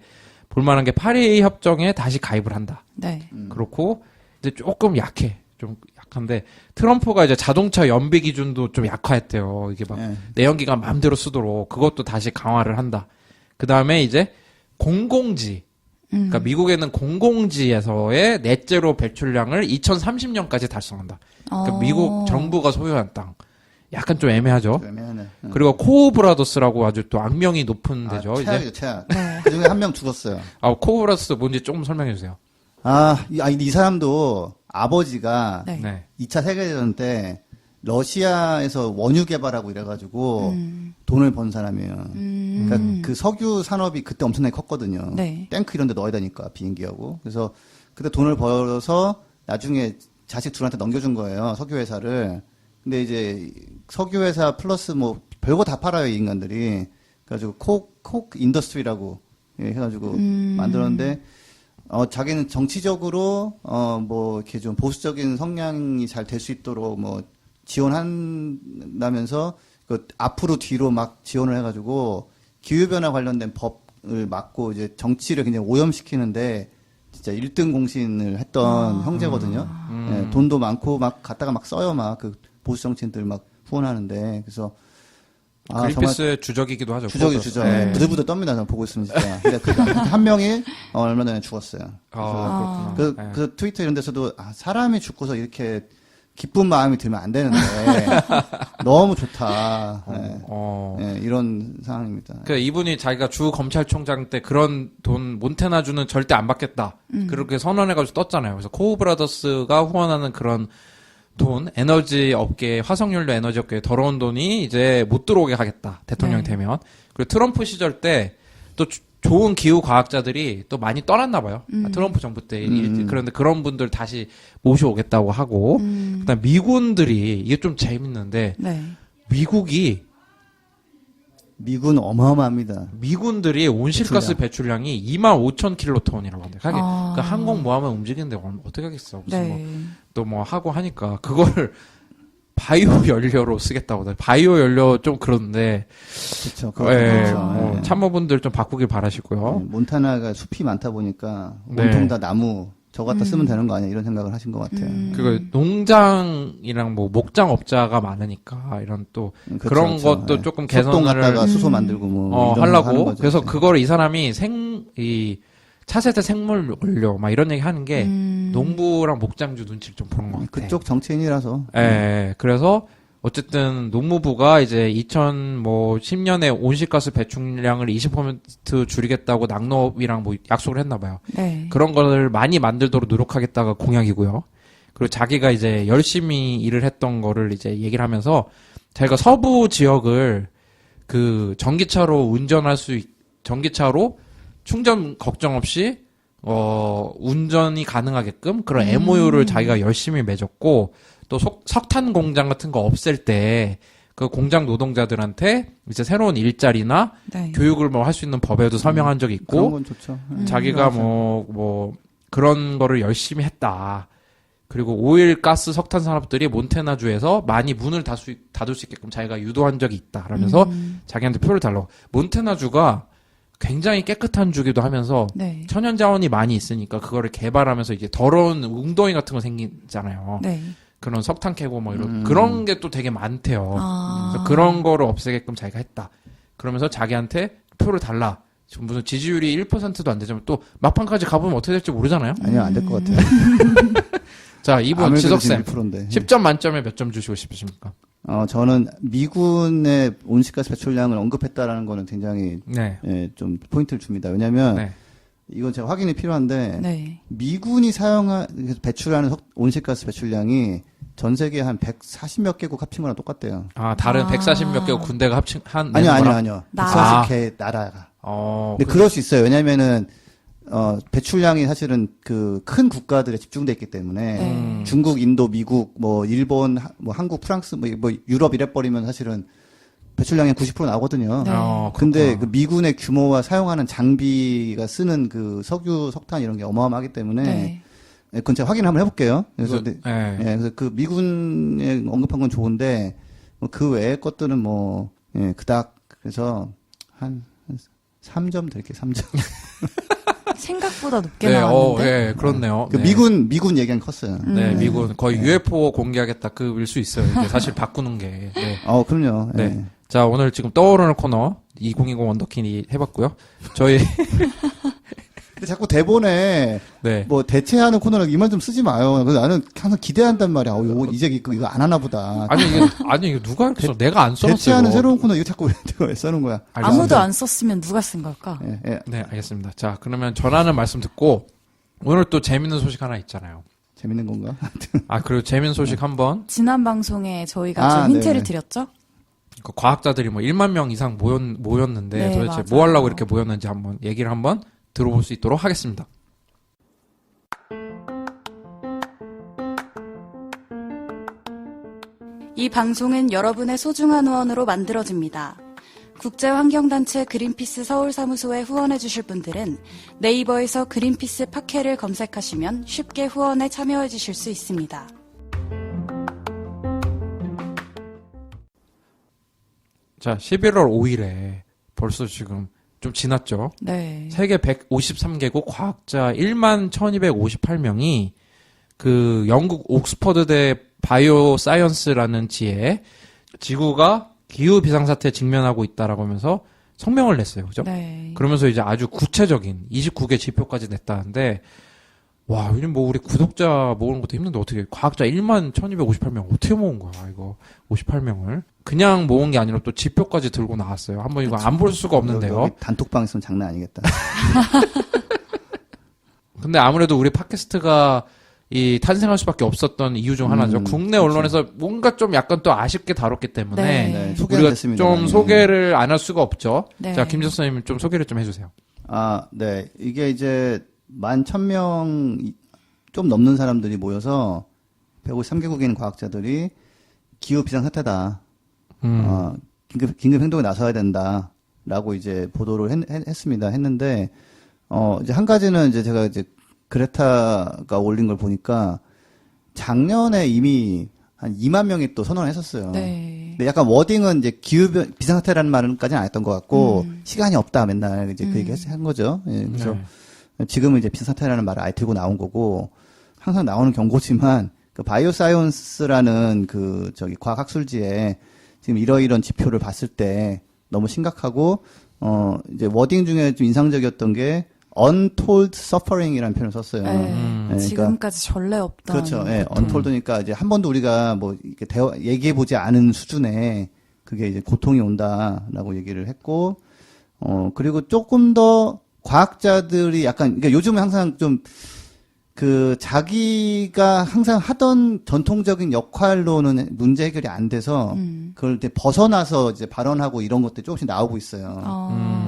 볼만한 게 파리 협정에 다시 가입을 한다. 네. 그렇고 이제 조금 약해. 좀 약한데 트럼프가 이제 자동차 연비 기준도 좀 약화했대요. 이게 막 네. 내연기관 마음대로 쓰도록 그것도 다시 강화를 한다. 그다음에 이제 공공지 그러니까 미국에는 공공지에서의 넷제로 배출량을 2030년까지 달성한다. 그러니까 미국 정부가 소유한 땅. 약간 좀 애매하죠. 애매하네. 그리고 코오브라더스라고 아주 또 악명이 높은 데죠. 이제 최악이죠, 최악. 네. 그 중에 한 명 죽었어요. 코오브라더스 뭔지 조금 설명해 주세요. 이 사람도 아버지가 네. 네. 2차 세계대전 때 러시아에서 원유 개발하고 이래가지고 돈을 번 사람이에요. 그러니까 그 석유 산업이 그때 엄청나게 컸거든요. 네. 탱크 이런 데 넣어야 되니까 비행기하고. 그래서 그때 돈을 벌어서 나중에 자식 둘한테 넘겨준 거예요. 석유 회사를. 근데 이제 석유 회사 플러스 뭐 별거 다 팔아요, 이 인간들이. 그래가지고 콕 인더스트리라고 해가지고 만들었는데 자기는 정치적으로 뭐 이렇게 좀 보수적인 성향이 잘 될 수 있도록 뭐 지원한다면서 그 앞으로 뒤로 막 지원을 해가지고 기후변화 관련된 법을 막고 이제 정치를 굉장히 오염시키는데 진짜 1등 공신을 했던 형제거든요. 예, 돈도 많고 막 갖다가 막 써요, 막 그 보수 정치인들 막 후원하는데 그래서 그린피스의 주적이기도 하죠. 주적이 코오브라더스. 주적. 네. 부들부들 떱니다. 저는 보고 있으면 진짜. 근데 한 명이 얼마 전에 죽었어요. 그렇구나. 그 트위터 이런 데서도 사람이 죽고서 이렇게 기쁜 마음이 들면 안 되는데 너무 좋다. 네, 이런 상황입니다. 그러니까 이분이 자기가 주 검찰총장 때 그런 돈 몬테나주는 절대 안 받겠다. 그렇게 선언해가지고 떴잖아요. 그래서 코오브라더스가 후원하는 그런 돈, 에너지 업계, 화석연료 에너지 업계에 더러운 돈이 이제 못 들어오게 하겠다. 대통령이 네. 되면. 그리고 트럼프 시절 때 또 좋은 기후 과학자들이 또 많이 떠났나 봐요. 트럼프 정부 때. 그런데 그런 분들 다시 모셔오겠다고 하고. 그다음 미군들이 이게 좀 재밌는데 네. 미군 어마어마합니다. 미군들이 온실가스 배출량이 25,000킬로톤이라고 합니다. 하긴 그 항공모함을 움직이는데 어떻게 하겠어. 무슨 네. 또 뭐 하고 하니까 그거를 바이오 연료로 쓰겠다고. 바이오 연료 좀 그런데. 그렇죠. 그렇죠. 참모분들 좀 바꾸길 바라시고요. 몬타나가 숲이 많다 보니까 네. 온통 다 나무 저 갖다 쓰면 되는 거 아니야 이런 생각을 하신 것 같아요. 그 농장이랑 뭐 목장업자가 많으니까 이런 또 그렇죠, 그런 그렇죠. 것도 네. 조금 소똥 개선을 갖다가 수소 만들고 뭐 이런 거 하는 하려고. 거죠, 그래서 이제. 그거를 이 사람이 이 차세대 생물 원료 막 이런 얘기 하는 게 농부랑 목장주 눈치를 좀 보는 것 같아. 그쪽 정치인이라서. 예. 그래서 어쨌든 농무부가 이제 2010년에 온실가스 배출량을 20% 줄이겠다고 낙농업이랑 뭐 약속을 했나 봐요. 네. 그런 거를 많이 만들도록 노력하겠다가 공약이고요. 그리고 자기가 이제 열심히 일을 했던 거를 이제 얘기를 하면서 자기가 서부 지역을 그 전기차로 전기차로 충전 걱정 없이 운전이 가능하게끔 그런 MOU를 자기가 열심히 맺었고 또 석탄 공장 같은 거 없앨 때 그 공장 노동자들한테 이제 새로운 일자리나 네. 교육을 뭐 할 수 있는 법에도 서명한 적이 그런 있고 건 좋죠. 자기가 뭐 그런 거를 열심히 했다. 그리고 오일, 가스, 석탄 산업들이 몬태나주에서 많이 문을 닫을 수 있게끔 자기가 유도한 적이 있다. 라면서 자기한테 표를 달라고. 몬태나주가 굉장히 깨끗한 주기도 하면서 네. 천연 자원이 많이 있으니까 그거를 개발하면서 이제 더러운 웅덩이 같은 거 생기잖아요. 네. 그런 석탄 캐고 뭐 이런 그런 게 또 되게 많대요. 아. 그래서 그런 거를 없애게끔 자기가 했다. 그러면서 자기한테 표를 달라. 지금 무슨 지지율이 1%도 안 되지만 또 막판까지 가보면 어떻게 될지 모르잖아요. 아니요, 안 될 것 같아요. 자, 이분 아무래도 지석쌤. 지금 1%인데. 10점 만점에 몇 점 주시고 싶으십니까? 저는 미군의 온실가스 배출량을 언급했다라는 거는 굉장히 네. 좀 포인트를 줍니다. 왜냐하면 네. 이건 제가 확인이 필요한데 네. 미군이 배출하는 온실가스 배출량이 전 세계 한 140몇 개국 합친 거랑 똑같대요. 아, 다른 140 몇 개 군대가 한 아니요. 나라. 140개 나라가. 어. 근데 그럴 수 있어요. 왜냐면은 배출량이 사실은 그 큰 국가들에 집중돼 있기 때문에 네. 중국, 인도, 미국, 뭐 일본, 뭐 한국, 프랑스, 뭐 유럽 이래 버리면 사실은 배출량의 90% 나오거든요. 네. 근데 그렇구나. 그 미군의 규모와 사용하는 장비가 쓰는 그 석유, 석탄 이런 게 어마어마하기 때문에 네. 그건 제가 확인 한번 해볼게요. 그래서 네. 그래서 그 미군에 언급한 건 좋은데 그 외의 것들은 뭐 그닥 그래서 한 3점 드릴게요. 3점. 생각보다 높게 네, 나왔는데. 예, 그렇네요. 그 네. 미군 얘기는 컸어요. 네, 미군 거의 UFO 공개하겠다 급일 수 있어요. 이게 사실 바꾸는 게. 네. 그럼요. 네. 예. 자, 오늘 지금 떠오르는 코너 2020 원더킨이 해봤고요. 저희 근데 자꾸 대본에 네. 뭐 대체하는 코너를 이 말 좀 쓰지 마요. 그래서 나는 항상 기대한단 말이야. 요거 이제 이거 안 하나 보다. 아니 이게 누가 이렇게 써? 내가 안 써놨어요. 대체하는 이거. 새로운 코너 이거 자꾸 왜 써는 거야? 아무도 안 썼으면 누가 쓴 걸까? 예. 네, 알겠습니다. 자, 그러면 전하는 말씀 듣고 오늘 또 재밌는 소식 하나 있잖아요. 재밌는 건가? 아, 그리고 재밌는 소식 한번 지난 방송에 저희가 좀 힌트를 네네. 드렸죠? 그 과학자들이 뭐 1만 명 이상 모였는데 네, 도대체 맞아요. 뭐 하려고 이렇게 모였는지 한번 얘기를 한번 들어볼 수 있도록 하겠습니다. 이 방송은 여러분의 소중한 후원으로 만들어집니다. 국제환경단체 그린피스 서울사무소에 후원해주실 분들은 네이버에서 그린피스 팟캐를 검색하시면 쉽게 후원에 참여해주실 수 있습니다. 자, 11월 5일에 벌써 지금 좀 지났죠. 네. 세계 153개국 과학자 1만 1258명이 그 영국 옥스퍼드대 바이오 사이언스라는 지에 지구가 기후 비상사태에 직면하고 있다라고 하면서 성명을 냈어요. 그죠? 네. 그러면서 이제 아주 구체적인 29개 지표까지 냈다는데 와, 요즘 뭐 우리 구독자 모으는 것도 힘든데 어떻게 과학자 1만 1258명 어떻게 모은 거야, 이거. 58명을. 그냥 모은 게 아니라 또 지표까지 들고 나왔어요. 한번 이거 안 볼 수가 없는데요. 여기 단톡방 있으면 장난 아니겠다. 근데 아무래도 우리 팟캐스트가 이 탄생할 수밖에 없었던 이유 중 하나죠. 국내 언론에서 뭔가 좀 약간 또 아쉽게 다뤘기 때문에 네. 소개가 우리가 됐습니다. 좀 소개를 안 할 수가 없죠. 네. 자, 김지석 선생님 좀 소개를 좀 해주세요. 네. 이게 이제 11,000명 좀 넘는 사람들이 모여서 153개국인 과학자들이 기후 비상사태다. 긴급 행동에 나서야 된다라고 이제 보도를 했습니다. 했는데 이제 한 가지는 이제 제가 이제 그레타가 올린 걸 보니까 작년에 이미 한 2만 명이 또 선언을 했었어요. 네. 근데 약간 워딩은 이제 비상사태라는 말은까지는 안 했던 것 같고, 시간이 없다 맨날 이제 그 얘기 한 거죠. 예, 그래서 지금은 이제 비상사태라는 말을 아예 들고 나온 거고, 항상 나오는 경고지만, 그 바이오사이언스라는 그 과학학술지에 지금 이러이런 지표를 봤을 때 너무 심각하고, 이제 워딩 중에 좀 인상적이었던 게, untold suffering이라는 표현을 썼어요. 그러니까 지금까지 전례 없던. 그렇죠. 예, untold니까 이제 한 번도 우리가 뭐 이렇게 얘기해 보지 않은 수준의 그게 이제 고통이 온다라고 얘기를 했고, 그리고 조금 더 과학자들이 약간, 그러니까 요즘은 항상 좀 자기가 항상 하던 전통적인 역할로는 문제 해결이 안 돼서, 그걸 이제 벗어나서 이제 발언하고 이런 것들이 조금씩 나오고 있어요.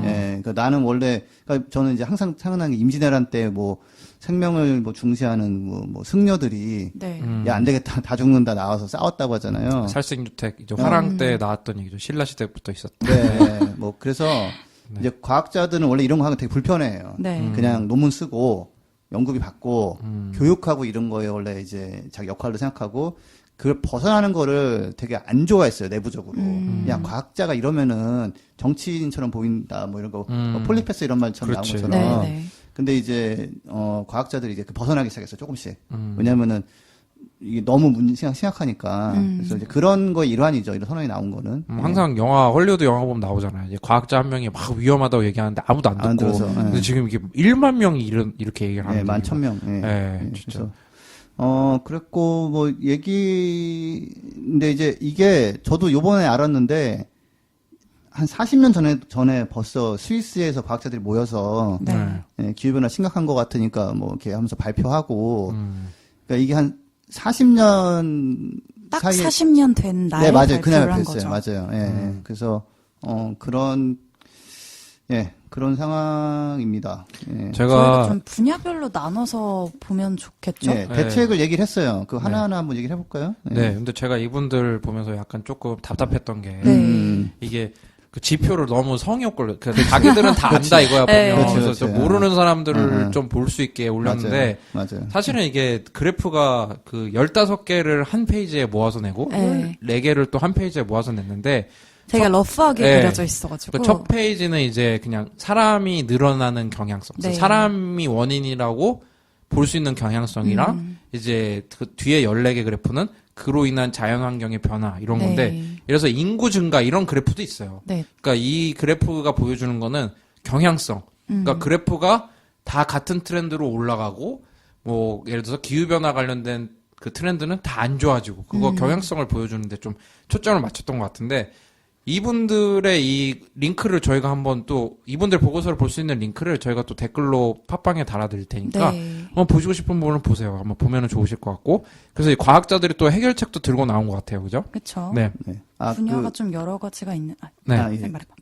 예, 그러니까 나는 원래, 그러니까 저는 이제 항상 생각나는 게 임진왜란 때 뭐, 생명을 뭐 중시하는 뭐 승려들이, 네. 야, 안 되겠다, 다 죽는다 나와서 싸웠다고 하잖아요. 살생주택, 이제 화랑 때 나왔던 얘기죠. 신라시대부터 있었던. 네, 뭐, 그래서, 이제 과학자들은 원래 이런 거 하면 되게 불편해해요. 네. 그냥 논문 쓰고, 연구비 받고 교육하고 이런 거에 원래 이제 자기 역할로 생각하고 그걸 벗어나는 거를 되게 안 좋아했어요 내부적으로. 야 과학자가 이러면은 정치인처럼 보인다 뭐 이런 거 뭐 폴리페스 이런 말처럼 나온 그렇지. 것처럼. 네, 네. 근데 이제 과학자들이 이제 벗어나기 시작했어요 조금씩. 왜냐면은 이게 너무 심각하니까. 그래서 이제 그런 거의 일환이죠. 이런 선언이 나온 거는. 항상 헐리우드 영화 보면 나오잖아요. 이제 과학자 한 명이 막 위험하다고 얘기하는데 아무도 안 듣고. 들어서, 근데 지금 이게 1만 명이 이렇게 얘기를 하는 예, 거예요. 11,000명. 예. 예, 진짜. 그래서, 그랬고, 뭐, 근데 이제 이게 저도 요번에 알았는데, 한 40년 전에 벌써 스위스에서 과학자들이 모여서, 네. 예, 기후변화 심각한 것 같으니까 뭐, 이렇게 하면서 발표하고, 그러니까 이게 한 40년 딱 사이에 40년 된 날에 네, 맞아요. 발표를 그날 한 발표했어요. 거죠. 맞아요. 예, 예. 그래서, 그런 상황입니다. 예. 저희가 제가 좀 분야별로 나눠서 보면 좋겠죠. 예, 대책을 얘기를 했어요. 그 하나하나 한번 얘기를 해볼까요? 예. 네, 근데 제가 이분들 보면서 약간 조금 답답했던 게 네. 이게 그 지표를 너무 성의 없고 자기들은 다 안다 이거야 네. 보면. 그렇지, 그래서 좀 그렇지. 모르는 사람들을 좀 볼 수 있게 올렸는데 맞아요. 사실은 이게 그래프가 그 15개를 한 페이지에 모아서 내고 네. 4개를 또 한 페이지에 모아서 냈는데 되게 러프하게 네. 그려져 있어가지고. 그 첫 페이지는 이제 그냥 사람이 늘어나는 경향성. 네. 사람이 원인이라고 볼 수 있는 경향성이랑 이제 그 뒤에 14개 그래프는 그로 인한 자연환경의 변화 이런 네. 건데 이래서 인구 증가 이런 그래프도 있어요. 네. 그러니까 이 그래프가 보여주는 거는 경향성. 그러니까 그래프가 다 같은 트렌드로 올라가고 뭐 예를 들어서 기후 변화 관련된 그 트렌드는 다 안 좋아지고 그거 경향성을 보여주는데 좀 초점을 맞췄던 것 같은데 이분들의 이 링크를 저희가 한번 또 이분들 보고서를 볼 수 있는 링크를 저희가 또 댓글로 팟빵에 달아드릴 테니까 네. 한번 보시고 싶은 분은 보세요. 한번 보면은 좋으실 것 같고 그래서 이 과학자들이 또 해결책도 들고 나온 것 같아요, 그죠? 그렇죠. 네, 네. 분야가 좀 여러 가지가 있는. 네. 예. 쌤 말해봐.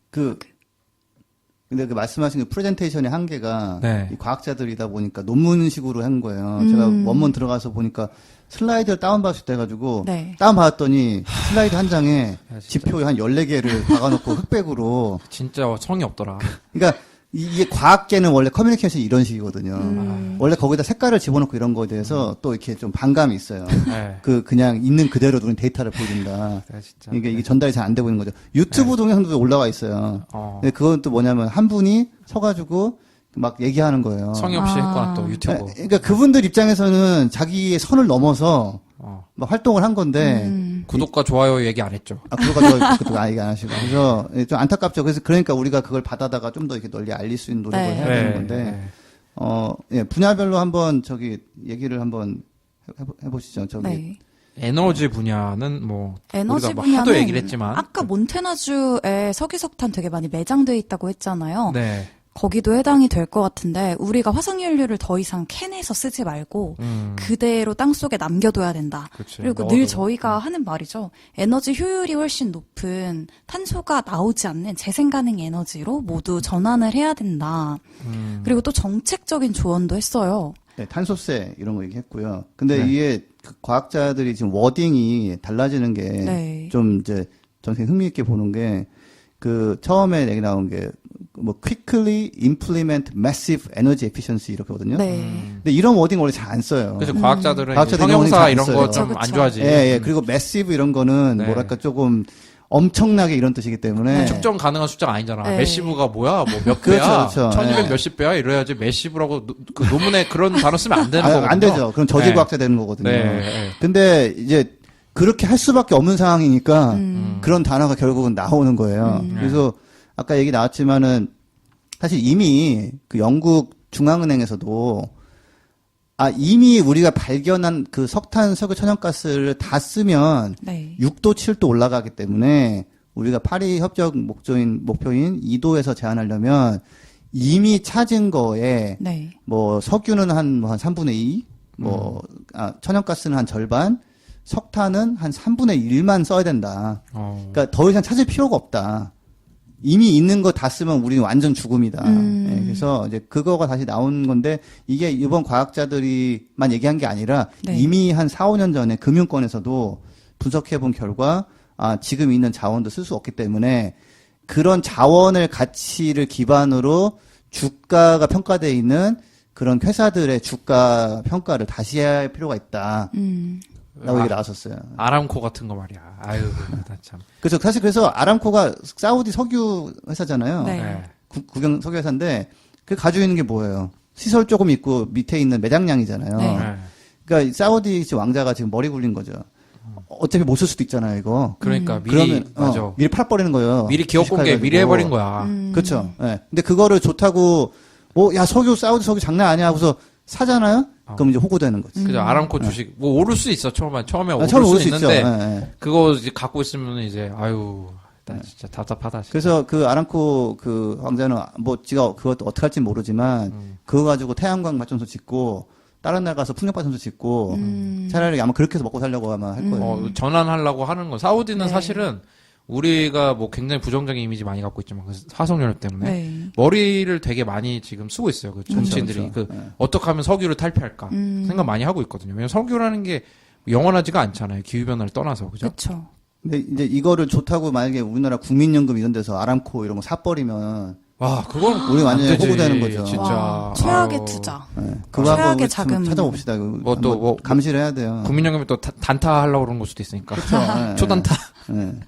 근데 그 말씀하신 그 프레젠테이션의 한계가 네. 이 과학자들이다 보니까 논문식으로 한 거예요. 제가 원문 들어가서 보니까 슬라이드를 다운받을 수 있다 해가지고 네. 다운받았더니 슬라이드 한 장에 야, 진짜. 지표 한 14개를 박아놓고 흑백으로 진짜 성의 없더라. 그러니까 이게 과학계는 원래 커뮤니케이션이 이런 식이거든요. 원래 거기다 색깔을 집어넣고 이런 거에 대해서 또 이렇게 좀 반감이 있어요. 네. 그냥 있는 그대로 눈 데이터를 보여준다. 네, 진짜. 이게 전달이 잘 안 되고 있는 거죠. 유튜브 동영상도 올라와 있어요. 어. 근데 그건 또 뭐냐면 한 분이 서가지고 막 얘기하는 거예요. 성의 없이 했거나 또 유튜브. 그러니까 그분들 입장에서는 자기의 선을 넘어서 어. 막 활동을 한 건데 구독과 좋아요 얘기 안 했죠. 그것도 얘기 안 하시고 그래서 좀 안타깝죠. 그래서 그러니까 우리가 그걸 받아다가 좀 더 이렇게 널리 알릴 수 있는 노력을 네. 해야 되는 건데 분야별로 한번 얘기를 한번 해보시죠. 네. 에너지 분야는 뭐 에너지 우리가 뭐 분야는 하도 얘기를 했지만 아까 몬테나주에 석유석탄 되게 많이 매장돼 있다고 했잖아요. 네. 거기도 해당이 될 것 같은데 우리가 화석연료를 더 이상 캔에서 쓰지 말고 그대로 땅속에 남겨둬야 된다. 그치. 그리고 늘 저희가 하는 말이죠. 에너지 효율이 훨씬 높은 탄소가 나오지 않는 재생 가능 에너지로 모두 전환을 해야 된다. 그리고 또 정책적인 조언도 했어요. 네, 탄소세 이런 거 얘기했고요. 근데 네. 이게 그 과학자들이 지금 워딩이 달라지는 게 좀 네. 이제 저는 흥미 있게 보는 게 그 처음에 얘기 나온 게 뭐 quickly implement massive energy efficiency 이렇게거든요. 네. 근데 이런 워딩 원래 잘 안 써요. 그래서 과학자들은 과학자들이 형용사 이런 이런 거 거 잘 좀 안 안 써요. 좋아하지. 예. 그리고 massive 이런 거는 네. 뭐랄까 조금 엄청나게 이런 뜻이기 때문에 네. 측정 가능한 숫자가 아니잖아. 네. 매시브가 뭐야? 뭐 몇 그렇죠, 배야? 그렇죠. 1200 네. 몇십 배야? 이래야지 매시브라고 그 논문에 그런 단어 쓰면 안 되는 아, 거거든요. 안 되죠. 그럼 저질 네. 과학자 되는 거거든요. 네. 네. 근데 이제 그렇게 할 수밖에 없는 상황이니까 그런 단어가 결국은 나오는 거예요. 그래서 아까 얘기 나왔지만은 사실 이미 그 영국 중앙은행에서도 이미 우리가 발견한 그 석탄, 석유, 천연가스를 다 쓰면 네. 6도, 7도 올라가기 때문에 우리가 파리 협정 목표인 2도에서 제한하려면 이미 찾은 거에 네. 뭐 석유는 한 3분의 2, 천연가스는 한 절반, 석탄은 한 3분의 1만 써야 된다. 그러니까 더 이상 찾을 필요가 없다. 이미 있는 거 다 쓰면 우리는 완전 죽음이다. 예, 그래서 이제 그거가 다시 나온 건데 이게 이번 과학자들이만 얘기한 게 아니라 네. 이미 한 4, 5년 전에 금융권에서도 분석해 본 결과 지금 있는 자원도 쓸 수 없기 때문에 그런 자원을 가치를 기반으로 주가가 평가되어 있는 그런 회사들의 주가 평가를 다시 해야 할 필요가 있다. 라고 얘기 나왔었어요. 아람코 같은 거 말이야. 아유, 나 참. 그래서 사실 그래서 아람코가 사우디 석유 회사잖아요. 네. 네. 국영 석유 회사인데 그 가지고 있는 게 뭐예요? 시설 조금 있고 밑에 있는 매장량이잖아요. 네. 네. 그러니까 사우디 왕자가 지금 머리 굴린 거죠. 어차피 못 쓸 수도 있잖아요, 이거. 그러니까 미리 그러면 맞아. 미리 팔아버리는 거예요. 미리 기업 공개 주식화해가지고. 미리 해버린 거야. 그렇죠. 예. 근데 그거를 좋다고 야 사우디 석유 장난 아니야 하고서 사잖아요. 그럼 이제 호구되는 거지. 그죠. 아람코 주식 뭐 오를 수 있어. 처음에 오를 처음에 수 올 수 있죠. 있는데 예, 예. 그거 이제 갖고 있으면 이제 아유, 나 진짜 답답하다. 진짜. 그래서 그 아람코 그 왕자는 뭐 지가 그것도 어떻게 할지 모르지만 그거 가지고 태양광 발전소 짓고 다른 나라 가서 풍력 발전소 짓고 차라리 아마 그렇게 해서 먹고 살려고 아마 할 거예요. 전환하려고 하는 거. 사우디는 네. 사실은 우리가 뭐 굉장히 부정적인 이미지 많이 갖고 있지만 그 화석연료 때문에 네. 머리를 되게 많이 지금 쓰고 있어요. 그 정치인들이 그렇죠. 그 어떻게 하면 석유를 탈피할까 생각 많이 하고 있거든요. 왜냐면 석유라는 게 영원하지가 않잖아요. 기후 변화를 떠나서 그죠? 그렇죠. 근데 이제 이거를 좋다고 만약에 우리나라 국민연금 이런 데서 아람코 이런 거 사버리면 와, 그건 우리 완전히 안 되지, 호구되는 거죠. 진짜. 와, 최악의 아유. 투자. 네. 그거 최악의 하고 좀 자금은. 찾아봅시다. 뭐 또 뭐 감시를 해야 돼요. 국민연금이 또 단타 하려고 그런 걸 수도 있으니까. 그렇죠. 네, 초단타. 네.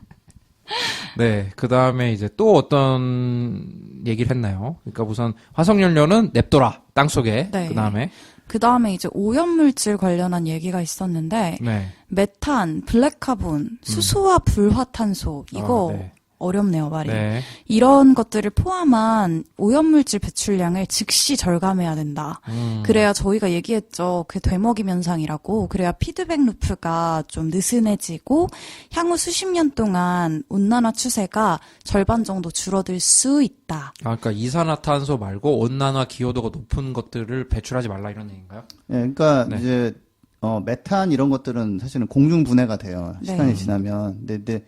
네. 그 다음에 이제 또 어떤 얘기를 했나요? 그러니까 우선 화석연료는 냅둬라. 땅속에. 네. 그 다음에. 그 다음에 이제 오염물질 관련한 얘기가 있었는데, 네. 메탄, 블랙카본, 수소와 불화탄소, 이거 네. 어렵네요, 말이. 네. 이런 것들을 포함한 오염물질 배출량을 즉시 절감해야 된다. 그래야 저희가 얘기했죠. 그 되먹임 현상이라고. 그래야 피드백 루프가 좀 느슨해지고 향후 수십 년 동안 온난화 추세가 절반 정도 줄어들 수 있다. 그러니까 이산화탄소 말고 온난화 기여도가 높은 것들을 배출하지 말라 이런 얘기인가요? 네, 그러니까 네. 이제 메탄 이런 것들은 사실은 공중 분해가 돼요. 네. 시간이 지나면. 근데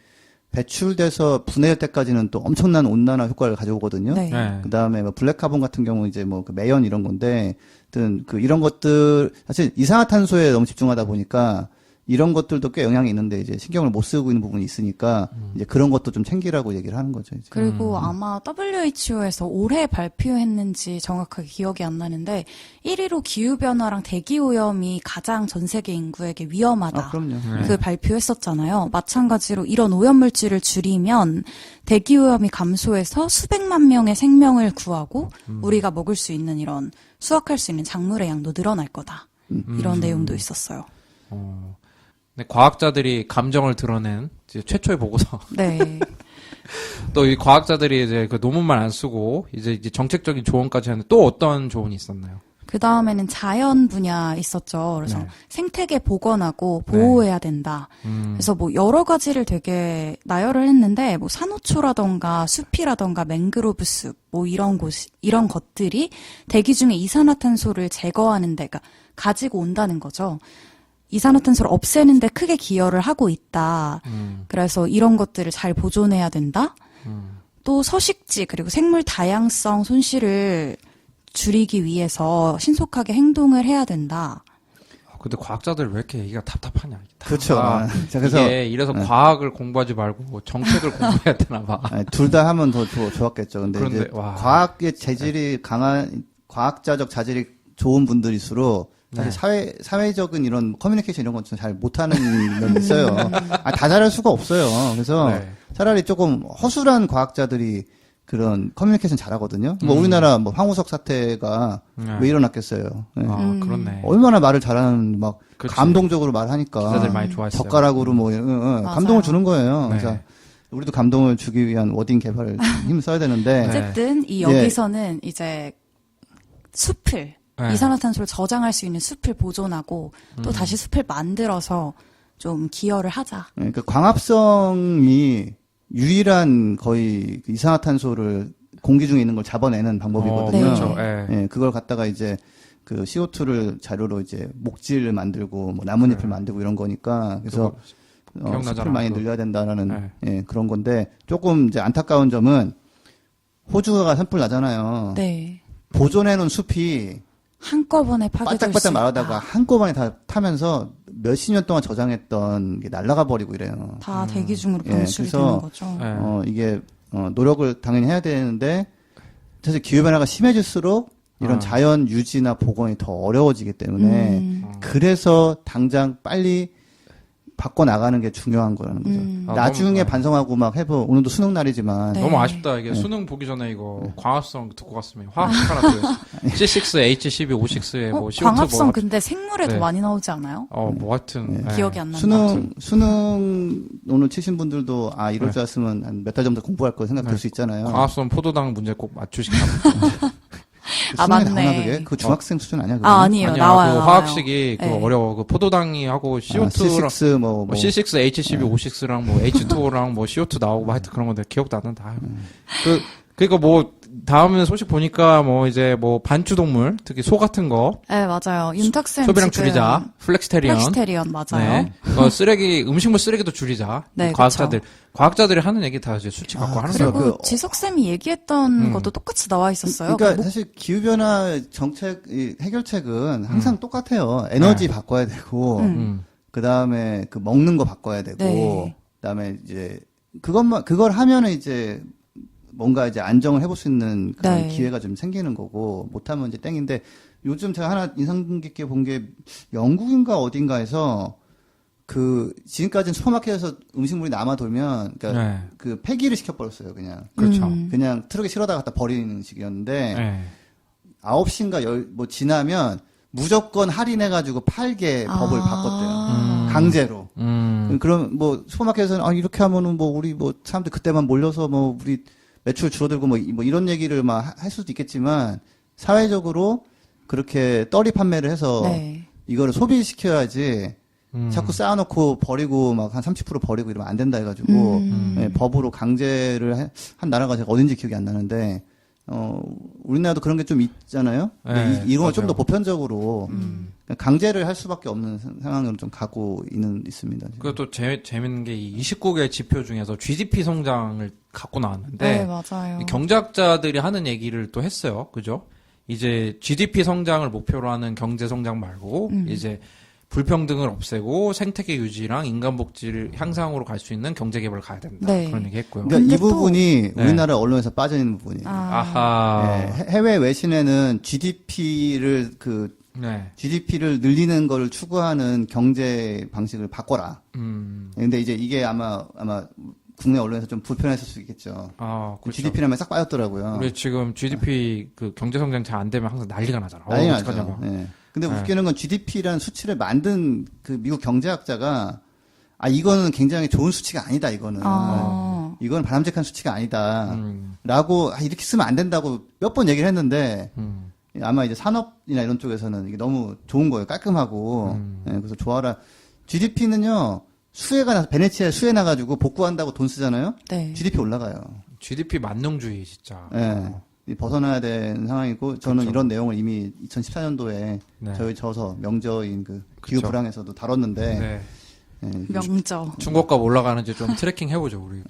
배출돼서 분해될 때까지는 또 엄청난 온난화 효과를 가져오거든요. 네. 네. 그다음에 뭐 블랙카본 같은 경우 이제 뭐 그 매연 이런 건데, 하여튼 그 이런 것들 사실 이산화탄소에 너무 집중하다 보니까 이런 것들도 꽤 영향이 있는데 이제 신경을 못 쓰고 있는 부분이 있으니까 이제 그런 것도 좀 챙기라고 얘기를 하는 거죠. 이제. 그리고 아마 WHO에서 올해 발표했는지 정확하게 기억이 안 나는데 1위로 기후변화랑 대기오염이 가장 전 세계 인구에게 위험하다. 그럼요. 네. 그 발표했었잖아요. 마찬가지로 이런 오염물질을 줄이면 대기오염이 감소해서 수백만 명의 생명을 구하고 우리가 먹을 수 있는 이런 수확할 수 있는 작물의 양도 늘어날 거다. 이런 내용도 있었어요. 네, 과학자들이 감정을 드러낸 이제 최초의 보고서. 네. 또 이 과학자들이 이제 그 논문만 안 쓰고 이제 정책적인 조언까지 하는데 또 어떤 조언이 있었나요? 그 다음에는 자연 분야 있었죠. 그래서 네. 생태계 복원하고 보호해야 된다. 그래서 뭐 여러 가지를 되게 나열을 했는데 뭐 산호초라던가 숲이라던가 맹그로브 숲 뭐 이런 이런 것들이 대기 중에 이산화탄소를 제거하는 데가 가지고 온다는 거죠. 이산화탄소를 없애는데 크게 기여를 하고 있다. 그래서 이런 것들을 잘 보존해야 된다. 또 서식지 그리고 생물 다양성 손실을 줄이기 위해서 신속하게 행동을 해야 된다. 근데 과학자들 왜 이렇게 얘기가 답답하냐. 그렇죠. 자, 그래서 이래서 과학을 공부하지 말고 정책을 공부해야 되나 봐. 둘 다 하면 더 좋았겠죠. 근데 그런데, 이제 와. 과학의 재질이 강한 과학자적 자질이 좋은 분들일수록 사실 사회적인 이런 커뮤니케이션 이런 건 잘 못하는 면이 있어요. 다 잘할 수가 없어요. 그래서 차라리 조금 허술한 과학자들이 그런 커뮤니케이션 잘하거든요. 뭐 우리나라 뭐 황우석 사태가 왜 일어났겠어요. 그렇네. 얼마나 말을 잘하는 막 그치. 감동적으로 말하니까 기자들 많이 좋아했어요. 젓가락으로 뭐 감동을 주는 거예요. 네. 그래서 우리도 감동을 주기 위한 워딩 개발을 힘 써야 되는데 어쨌든 이 여기서는 이제 숲을 이산화탄소를 저장할 수 있는 숲을 보존하고 또 다시 숲을 만들어서 좀 기여를 하자. 그러니까 광합성이 유일한 거의 이산화탄소를 공기 중에 있는 걸 잡아내는 방법이거든요. 그렇죠. 예, 그걸 갖다가 이제 그 CO2를 자료로 이제 목질을 만들고 뭐 나뭇잎을 만들고 이런 거니까 그래서 숲을 많이 늘려야 된다라는 그런 건데 조금 이제 안타까운 점은 호주가 산불 나잖아요. 네. 보존해놓은 숲이 한꺼번에 파괴될 수 바짝바짝 있다. 말하다가 한꺼번에 다 타면서 몇십 년 동안 저장했던 게 날아가 버리고 이래요. 다 대기 중으로 방출이 그래서, 되는 거죠. 이게 노력을 당연히 해야 되는데 사실 기후 변화가 심해질수록 이런 자연 유지나 복원이 더 어려워지기 때문에 그래서 당장 빨리 바꿔 나가는 게 중요한 거라는 거죠. 나중에 반성하고 막 해보. 오늘도 수능 날이지만 네. 너무 아쉽다. 이게 수능 보기 전에 이거 광합성 듣고 갔으면 화학식 하나 들었어. C6H12O6에 뭐 CO2 광합성 뭐 근데 생물에 더 많이 나오지 않아요? 뭐 하여튼 기억이 안 난다. 수능 오늘 치신 분들도 이럴 줄 알았으면 한 몇 달 전부터 공부할 거 생각될 수 있잖아요. 광합성 포도당 문제 꼭 맞추시기 바랍니다. 수능에 맞네. 나오나 그게? 그 중학생 수준 아니야? 그거? 아니에요. 아니야, 나와요. 그 나와요. 화학식이 네. 그거 어려워. 그 포도당이 하고 CO2랑 C6 뭐 C6H12O6랑 뭐 H2O랑 뭐 CO2 나오고 뭐 하여튼 그런 건데 기억도 안 난다. 그러니까 뭐 다음에 소식 보니까 뭐 이제 뭐 반추동물 특히 소 같은 거 네, 맞아요. 윤탁쌤 소비량 지금 줄이자. 플렉스테리언. 플렉스테리언 맞아요. 네. 쓰레기 음식물 쓰레기도 줄이자. 네, 과학자들이 하는 얘기 다 이제 수치 갖고 하는 그래요. 거야. 그리고 지석쌤이 얘기했던 것도 똑같이 나와 있었어요. 그러니까 사실 기후 변화 정책 해결책은 항상 똑같아요. 에너지 바꿔야 되고 그다음에 그 먹는 거 바꿔야 되고 네. 그다음에 이제 그걸 하면은 이제 뭔가 이제 안정을 해볼 수 있는 그런 기회가 좀 생기는 거고 못하면 이제 땡인데 요즘 제가 하나 인상 깊게 본 게 영국인가 어딘가에서 그 지금까지는 슈퍼마켓에서 음식물이 남아 돌면 그러니까 그 폐기를 시켜버렸어요 그냥. 그렇죠. 그냥 트럭에 실어다 갖다 버리는 식이었는데 9시인가 뭐 지나면 무조건 할인해가지고 팔게 법을 바꿨대요. 강제로. 그럼 뭐 슈퍼마켓에서는 이렇게 하면은 뭐 우리 뭐 사람들 그때만 몰려서 뭐 우리 매출 줄어들고 뭐 이런 얘기를 막 할 수도 있겠지만 사회적으로 그렇게 떨이 판매를 해서 이거를 소비시켜야지 자꾸 쌓아놓고 버리고 막 한 30% 버리고 이러면 안 된다 해가지고 법으로 강제를 한 나라가 제가 어딘지 기억이 안 나는데 우리나라도 그런 게 좀 있잖아요. 이건 좀 더 보편적으로 강제를 할 수밖에 없는 상황으로 좀 가고 있습니다. 그것도 재밌는 게 이 29개 지표 중에서 GDP 성장을 갖고 나왔는데 네, 맞아요. 경제학자들이 하는 얘기를 또 했어요. 그죠? 이제 GDP 성장을 목표로 하는 경제 성장 말고 이제 불평등을 없애고 생태계 유지랑 인간 복지를 향상으로 갈 수 있는 경제 개발을 가야 된다. 그런 얘기 했고요. 그러니까 이 부분이 우리나라 언론에서 빠져 있는 부분이에요. 아하. 해외 외신에는 GDP를 GDP를 늘리는 걸 추구하는 경제 방식을 바꿔라. 근데 이제 이게 아마 국내 언론에서 좀 불편했을 수 있겠죠. 그렇죠. GDP라면 싹 빠졌더라고요. 우리 지금 GDP 그 경제 성장 잘 안 되면 항상 난리가 나잖아. 난리 나죠. 근데 웃기는 건 GDP라는 수치를 만든 그 미국 경제학자가 이거는 굉장히 좋은 수치가 아니다. 이거는 바람직한 수치가 아니다. 라고 이렇게 쓰면 안 된다고 몇 번 얘기를 했는데 아마 이제 산업이나 이런 쪽에서는 이게 너무 좋은 거예요. 깔끔하고. 그래서 좋아라. GDP는요. 베네치아에 수해 나가지고 복구한다고 돈 쓰잖아요. GDP 올라가요. GDP 만능주의 진짜. 벗어나야 되는 상황이고 저는 이런 내용을 이미 2014년도에 저희 저서 명저인 그 기후 불황에서도 다뤘는데 명저. 중고값 올라가는지 좀 트래킹 해보죠 우리.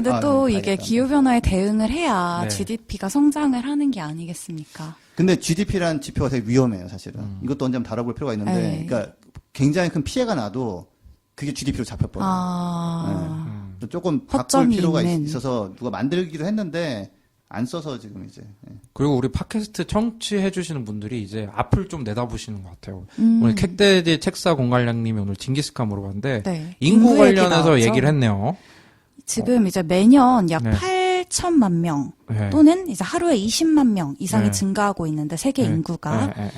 근데 또 네, 이게 알겠다. 기후변화에 대응을 해야 네. GDP가 성장을 하는 게 아니겠습니까? 근데 GDP란 지표가 되게 위험해요, 사실은. 이것도 언제 한번 다뤄볼 필요가 있는데, 네. 그러니까 굉장히 큰 피해가 나도 그게 GDP로 잡혀버려요. 네. 조금 바꿀 허점이 필요가 있는. 있어서 누가 만들기도 했는데 안 써서 지금 이제. 예. 그리고 우리 팟캐스트 청취해주시는 분들이 이제 앞을 좀 내다보시는 것 같아요. 음. 오늘 캣데디 책사 공관장님이 오늘 징기스칸 물어봤는데 네. 인구 인구 얘기 관련해서 나왔죠. 얘기를 했네요. 지금 이제 매년 약 네. 8천만 명 네. 또는 이제 하루에 20만 명 이상이 네. 증가하고 있는데 세계 네. 인구가 네, 네, 네.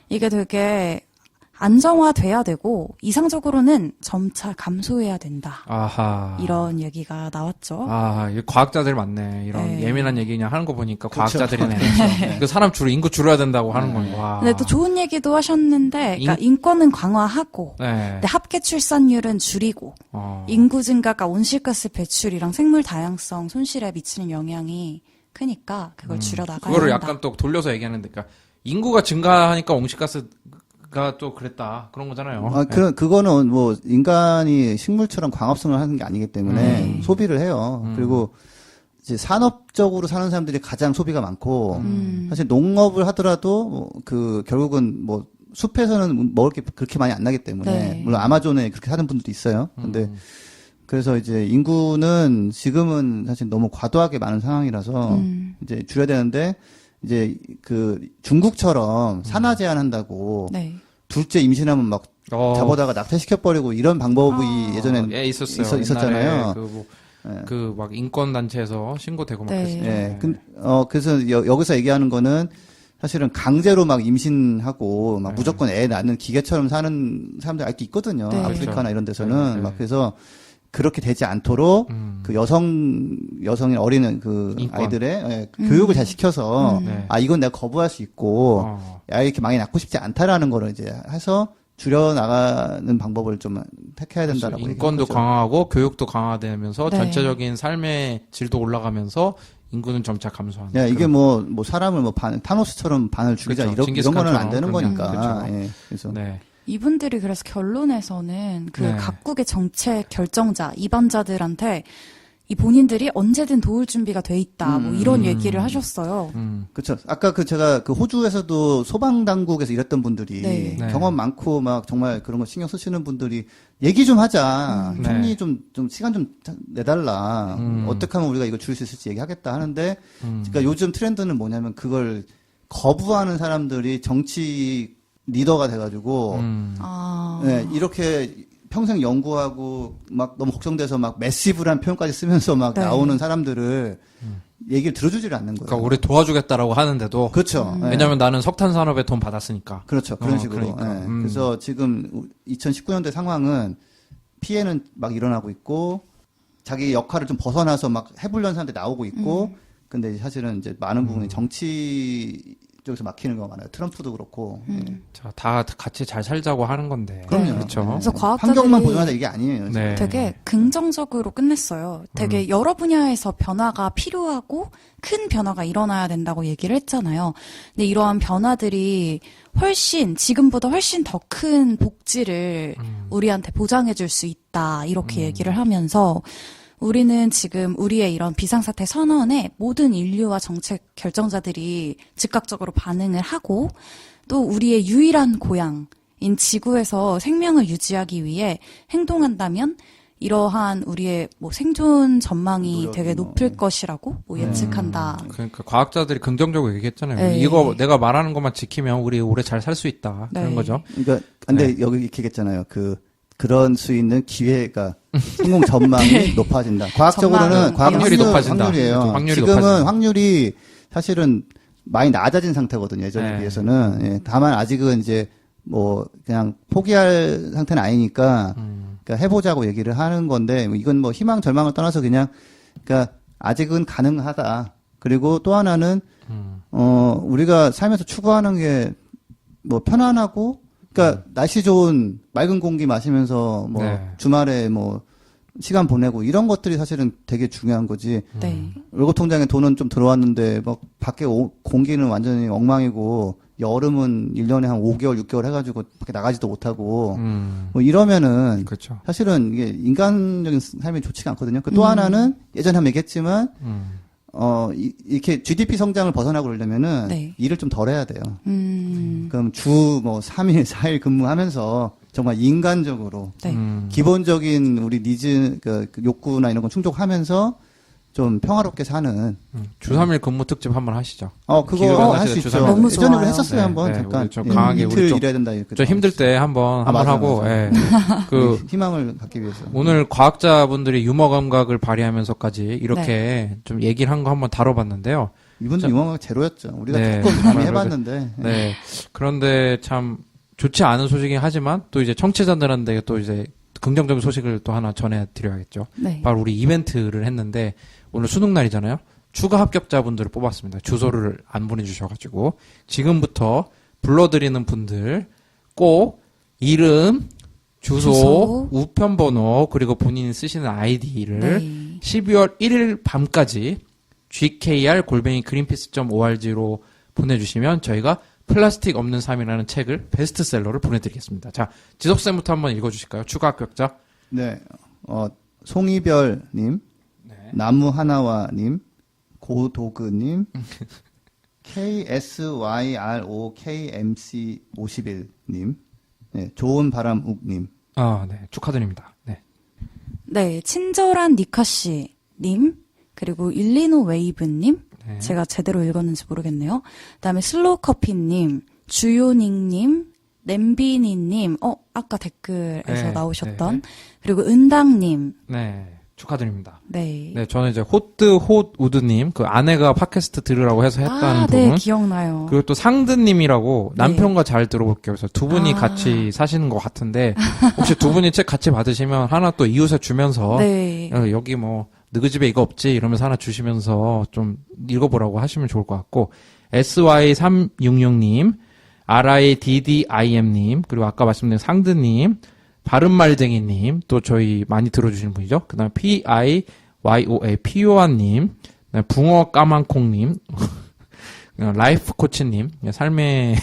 이게 되게 안정화돼야 되고 이상적으로는 점차 감소해야 된다. 아하. 이런 얘기가 나왔죠. 아, 이 과학자들 많네. 이런 네. 예민한 얘기 그냥 하는 거 보니까 그렇죠. 과학자들이네. 그 사람 인구 줄여야 된다고 하는 거예요. 와. 근데 또 좋은 얘기도 하셨는데, 그러니까 인권은 강화하고, 네. 근데 합계 출산율은 줄이고, 인구 증가가 온실가스 배출이랑 생물 다양성 손실에 미치는 영향이 크니까 그걸 줄여 나가야 그거를 한다. 약간 또 돌려서 얘기하는데, 그러니까 인구가 증가하니까 온실가스가 또 그랬다 그런 거잖아요. 아, 그거는 뭐 인간이 식물처럼 광합성을 하는 게 아니기 때문에 소비를 해요. 그리고 이제 산업적으로 사는 사람들이 가장 소비가 많고 사실 농업을 하더라도 그 결국은 뭐 숲에서는 먹을 게 그렇게 많이 안 나기 때문에 네. 물론 아마존에 그렇게 사는 분들도 있어요. 근데 그래서 이제 인구는 지금은 사실 너무 과도하게 많은 상황이라서 이제 줄여야 되는데 이제 그 중국처럼 산하 제한한다고 네. 둘째 임신하면 막 잡아다가 낙태시켜버리고 이런 방법이 예전엔 예, 있었어요. 있었잖아요. 그 막 인권 단체에서 신고되고 막 네. 그랬어요. 예. 그래서 여기서 얘기하는 거는 사실은 강제로 막 임신하고 막 무조건 애 낳는 기계처럼 사는 사람들 아직도 있거든요. 네. 아프리카나 그렇죠. 이런 데서는 네. 막 그래서 그렇게 되지 않도록 그 여성의 어린 그 인권. 아이들의 교육을 잘 시켜서 네. 아 이건 내가 거부할 수 있고 야 이렇게 많이 낳고 싶지 않다라는 거를 이제 해서 줄여 나가는 방법을 좀 택해야 된다라고 인권도 얘기한 거죠. 강화하고 교육도 강화되면서 네. 전체적인 삶의 질도 올라가면서 인구는 점차 감소하는. 야, 이게 뭐 사람을 타노스처럼 반을 죽이자 그렇죠. 이런 거는 안 되는 그럼요. 거니까. 그렇죠. 예. 그래서 네. 이분들이 그래서 결론에서는 그 네. 각국의 정책 결정자, 입안자들한테 이 본인들이 언제든 도울 준비가 돼 있다. 뭐 이런 얘기를 하셨어요. 그렇죠. 아까 제가 호주에서도 소방 당국에서 일했던 분들이 네. 네. 경험 많고 막 정말 그런 거 신경 쓰시는 분들이 얘기 좀 하자. 총리 네. 좀 시간 좀 내달라. 어떻게 하면 우리가 이거 줄일 수 있을지 얘기하겠다 하는데 그러니까 요즘 트렌드는 뭐냐면 그걸 거부하는 사람들이 정치 리더가 돼가지고 네, 이렇게 평생 연구하고 막 너무 걱정돼서 막 매시브란 표현까지 쓰면서 막 네. 나오는 사람들을 얘기를 들어주지를 않는 거예요. 그러니까 우리 도와주겠다라고 하는데도 그렇죠. 네. 왜냐면 나는 석탄 산업에 돈 받았으니까. 그렇죠. 그런 식으로. 그러니까. 예. 그래서 지금 2019년대 상황은 피해는 막 일어나고 있고 자기 역할을 좀 벗어나서 막 해보려는 사람들이 나오고 있고 근데 사실은 이제 많은 부분이 정치 쪽에서 막히는 경우가 많아요. 트럼프도 그렇고. 예. 자, 다 같이 잘 살자고 하는 건데. 그럼요. 그렇죠. 그래서 환경만 과학자들이 보존하자 이게 아니에요. 네. 되게 긍정적으로 끝냈어요. 되게 여러 분야에서 변화가 필요하고 큰 변화가 일어나야 된다고 얘기를 했잖아요. 근데 이러한 변화들이 지금보다 훨씬 더 큰 복지를 우리한테 보장해 줄 수 있다. 이렇게 얘기를 하면서 우리는 지금 우리의 이런 비상사태 선언에 모든 인류와 정책 결정자들이 즉각적으로 반응을 하고 또 우리의 유일한 고향인 지구에서 생명을 유지하기 위해 행동한다면 이러한 우리의 뭐 생존 전망이 노력이 되게 뭐. 높을 것이라고 뭐 예측한다. 그러니까 과학자들이 긍정적으로 얘기했잖아요. 네. 이거 내가 말하는 것만 지키면 우리 오래 잘 살 수 있다. 네. 그런 거죠. 그러니까 근데 여기 이렇게 얘기했잖아요. 그런 수 있는 기회가 성공 전망이 높아진다. 과학적으로는 확률이 높아진다. 확률이에요. 확률이 지금은 높아진다. 확률이 사실은 많이 낮아진 상태거든요. 예전에 네. 비해서는. 예. 다만 아직은 이제 뭐 그냥 포기할 상태는 아니니까 그러니까 해보자고 얘기를 하는 건데 이건 뭐 희망 절망을 떠나서 그냥 그러니까 아직은 가능하다. 그리고 또 하나는 우리가 살면서 추구하는 게 뭐 편안하고 그러니까 날씨 좋은 맑은 공기 마시면서 뭐 네. 주말에 뭐 시간 보내고 이런 것들이 사실은 되게 중요한 거지. 네. 월급 통장에 돈은 좀 들어왔는데 막 밖에 공기는 완전히 엉망이고 여름은 1년에 한 5개월, 6개월 해가지고 밖에 나가지도 못하고, 뭐 이러면은, 그렇죠. 사실은 이게 인간적인 삶이 좋지가 않거든요. 그 또 하나는 예전에 한번 얘기했지만, 이렇게 GDP 성장을 벗어나고 그러려면은, 네. 일을 좀 덜 해야 돼요. 그럼 주 뭐 3일, 4일 근무하면서 정말 인간적으로, 네. 기본적인 우리 니즈, 그 욕구나 이런 건 충족하면서 좀 평화롭게 사는. 주 3일 근무 특집 한번 하시죠. 그거 기회가 할 수 되시죠, 있죠. 주 3일. 너무 예전에 좋아요. 우리 했었어요, 네, 한번. 네, 잠깐. 우리 좀 강하게 이틀 우리 좀- 일해야 된다. 이렇게. 저 힘들 때 한번 맞아, 하고, 맞아. 예. 그, 희망을 갖기 위해서. 오늘 과학자분들이 유머 감각을 발휘하면서까지 이렇게 좀 얘기를 한 거 한번 다뤄봤는데요. 이분도 유머가 제로였죠. 우리가 네. 조금 많이 그래도- 해봤는데. 네. 그런데 참 좋지 않은 소식이긴 하지만 또 이제 청취자들한테 또 이제 긍정적인 소식을 또 하나 전해드려야겠죠. 네. 바로 우리 이벤트를 했는데 오늘 수능 날이잖아요. 추가 합격자분들을 뽑았습니다. 주소를 안 보내주셔가지고 지금부터 불러드리는 분들 꼭 이름, 주소, 우편번호 그리고 본인이 쓰시는 아이디를 네. 12월 1일 밤까지 gkr@greenpeace.org로 보내주시면 저희가 플라스틱 없는 삶이라는 책을 베스트셀러를 보내드리겠습니다. 자, 지석쌤부터 한번 읽어주실까요? 추가 합격자. 네. 송이별님, 네. 나무하나와님, 고도그님, KSYROKMC51님, 네, 좋은바람욱님. 네, 축하드립니다. 네. 네, 친절한 니카씨님, 그리고 일리노 웨이브님, 네. 제가 제대로 읽었는지 모르겠네요. 그다음에 슬로우커피님, 주요닝님, 냄비니님, 아까 댓글에서 네, 나오셨던, 네. 그리고 은당님, 네. 축하드립니다. 네. 네, 저는 이제 헛우드님, 그 아내가 팟캐스트 들으라고 해서 했다는 분. 네, 기억나요. 그리고 또 상드님이라고 네. 남편과 잘 들어볼게요. 그래서 두 분이 같이 사시는 것 같은데, 혹시 두 분이 책 같이 받으시면 하나 또 이웃에 주면서, 네. 여기 뭐, 너희 집에 이거 없지? 이러면서 하나 주시면서 좀 읽어보라고 하시면 좋을 것 같고, SY366님, RIDDIM님, 그리고 아까 말씀드린 상드님, 바른말쟁이님, 또 저희 많이 들어주시는 분이죠. 그 다음에 PIYOA, 피요아님, 붕어 까만콩님, 라이프 코치님, 삶의,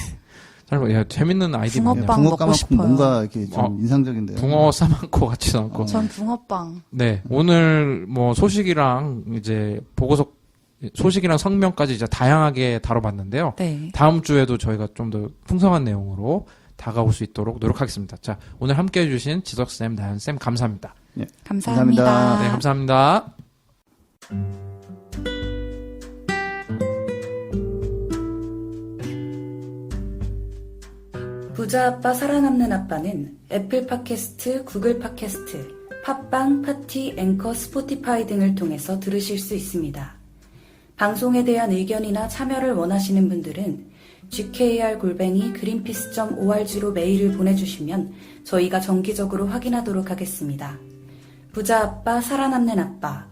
재밌는 아이디 붕어빵 많네요. 먹고 붕어까만큼 싶어요. 뭔가 이렇게 좀 인상적인데요. 붕어 싸만코 같이 나왔고. 전 붕어빵. 네, 오늘 뭐 소식이랑 이제 보고서, 소식이랑 성명까지 이제 다양하게 다뤄봤는데요. 네. 다음 주에도 저희가 좀 더 풍성한 내용으로 다가올 수 있도록 노력하겠습니다. 자, 오늘 함께 해주신 지석쌤, 나연쌤, 감사합니다. 네, 감사합니다. 감사합니다. 네, 감사합니다. 부자 아빠 살아남는 아빠는 애플 팟캐스트, 구글 팟캐스트, 팟빵, 파티, 앵커, 스포티파이 등을 통해서 들으실 수 있습니다. 방송에 대한 의견이나 참여를 원하시는 분들은 gkr@greenpeace.org로 메일을 보내주시면 저희가 정기적으로 확인하도록 하겠습니다. 부자 아빠 살아남는 아빠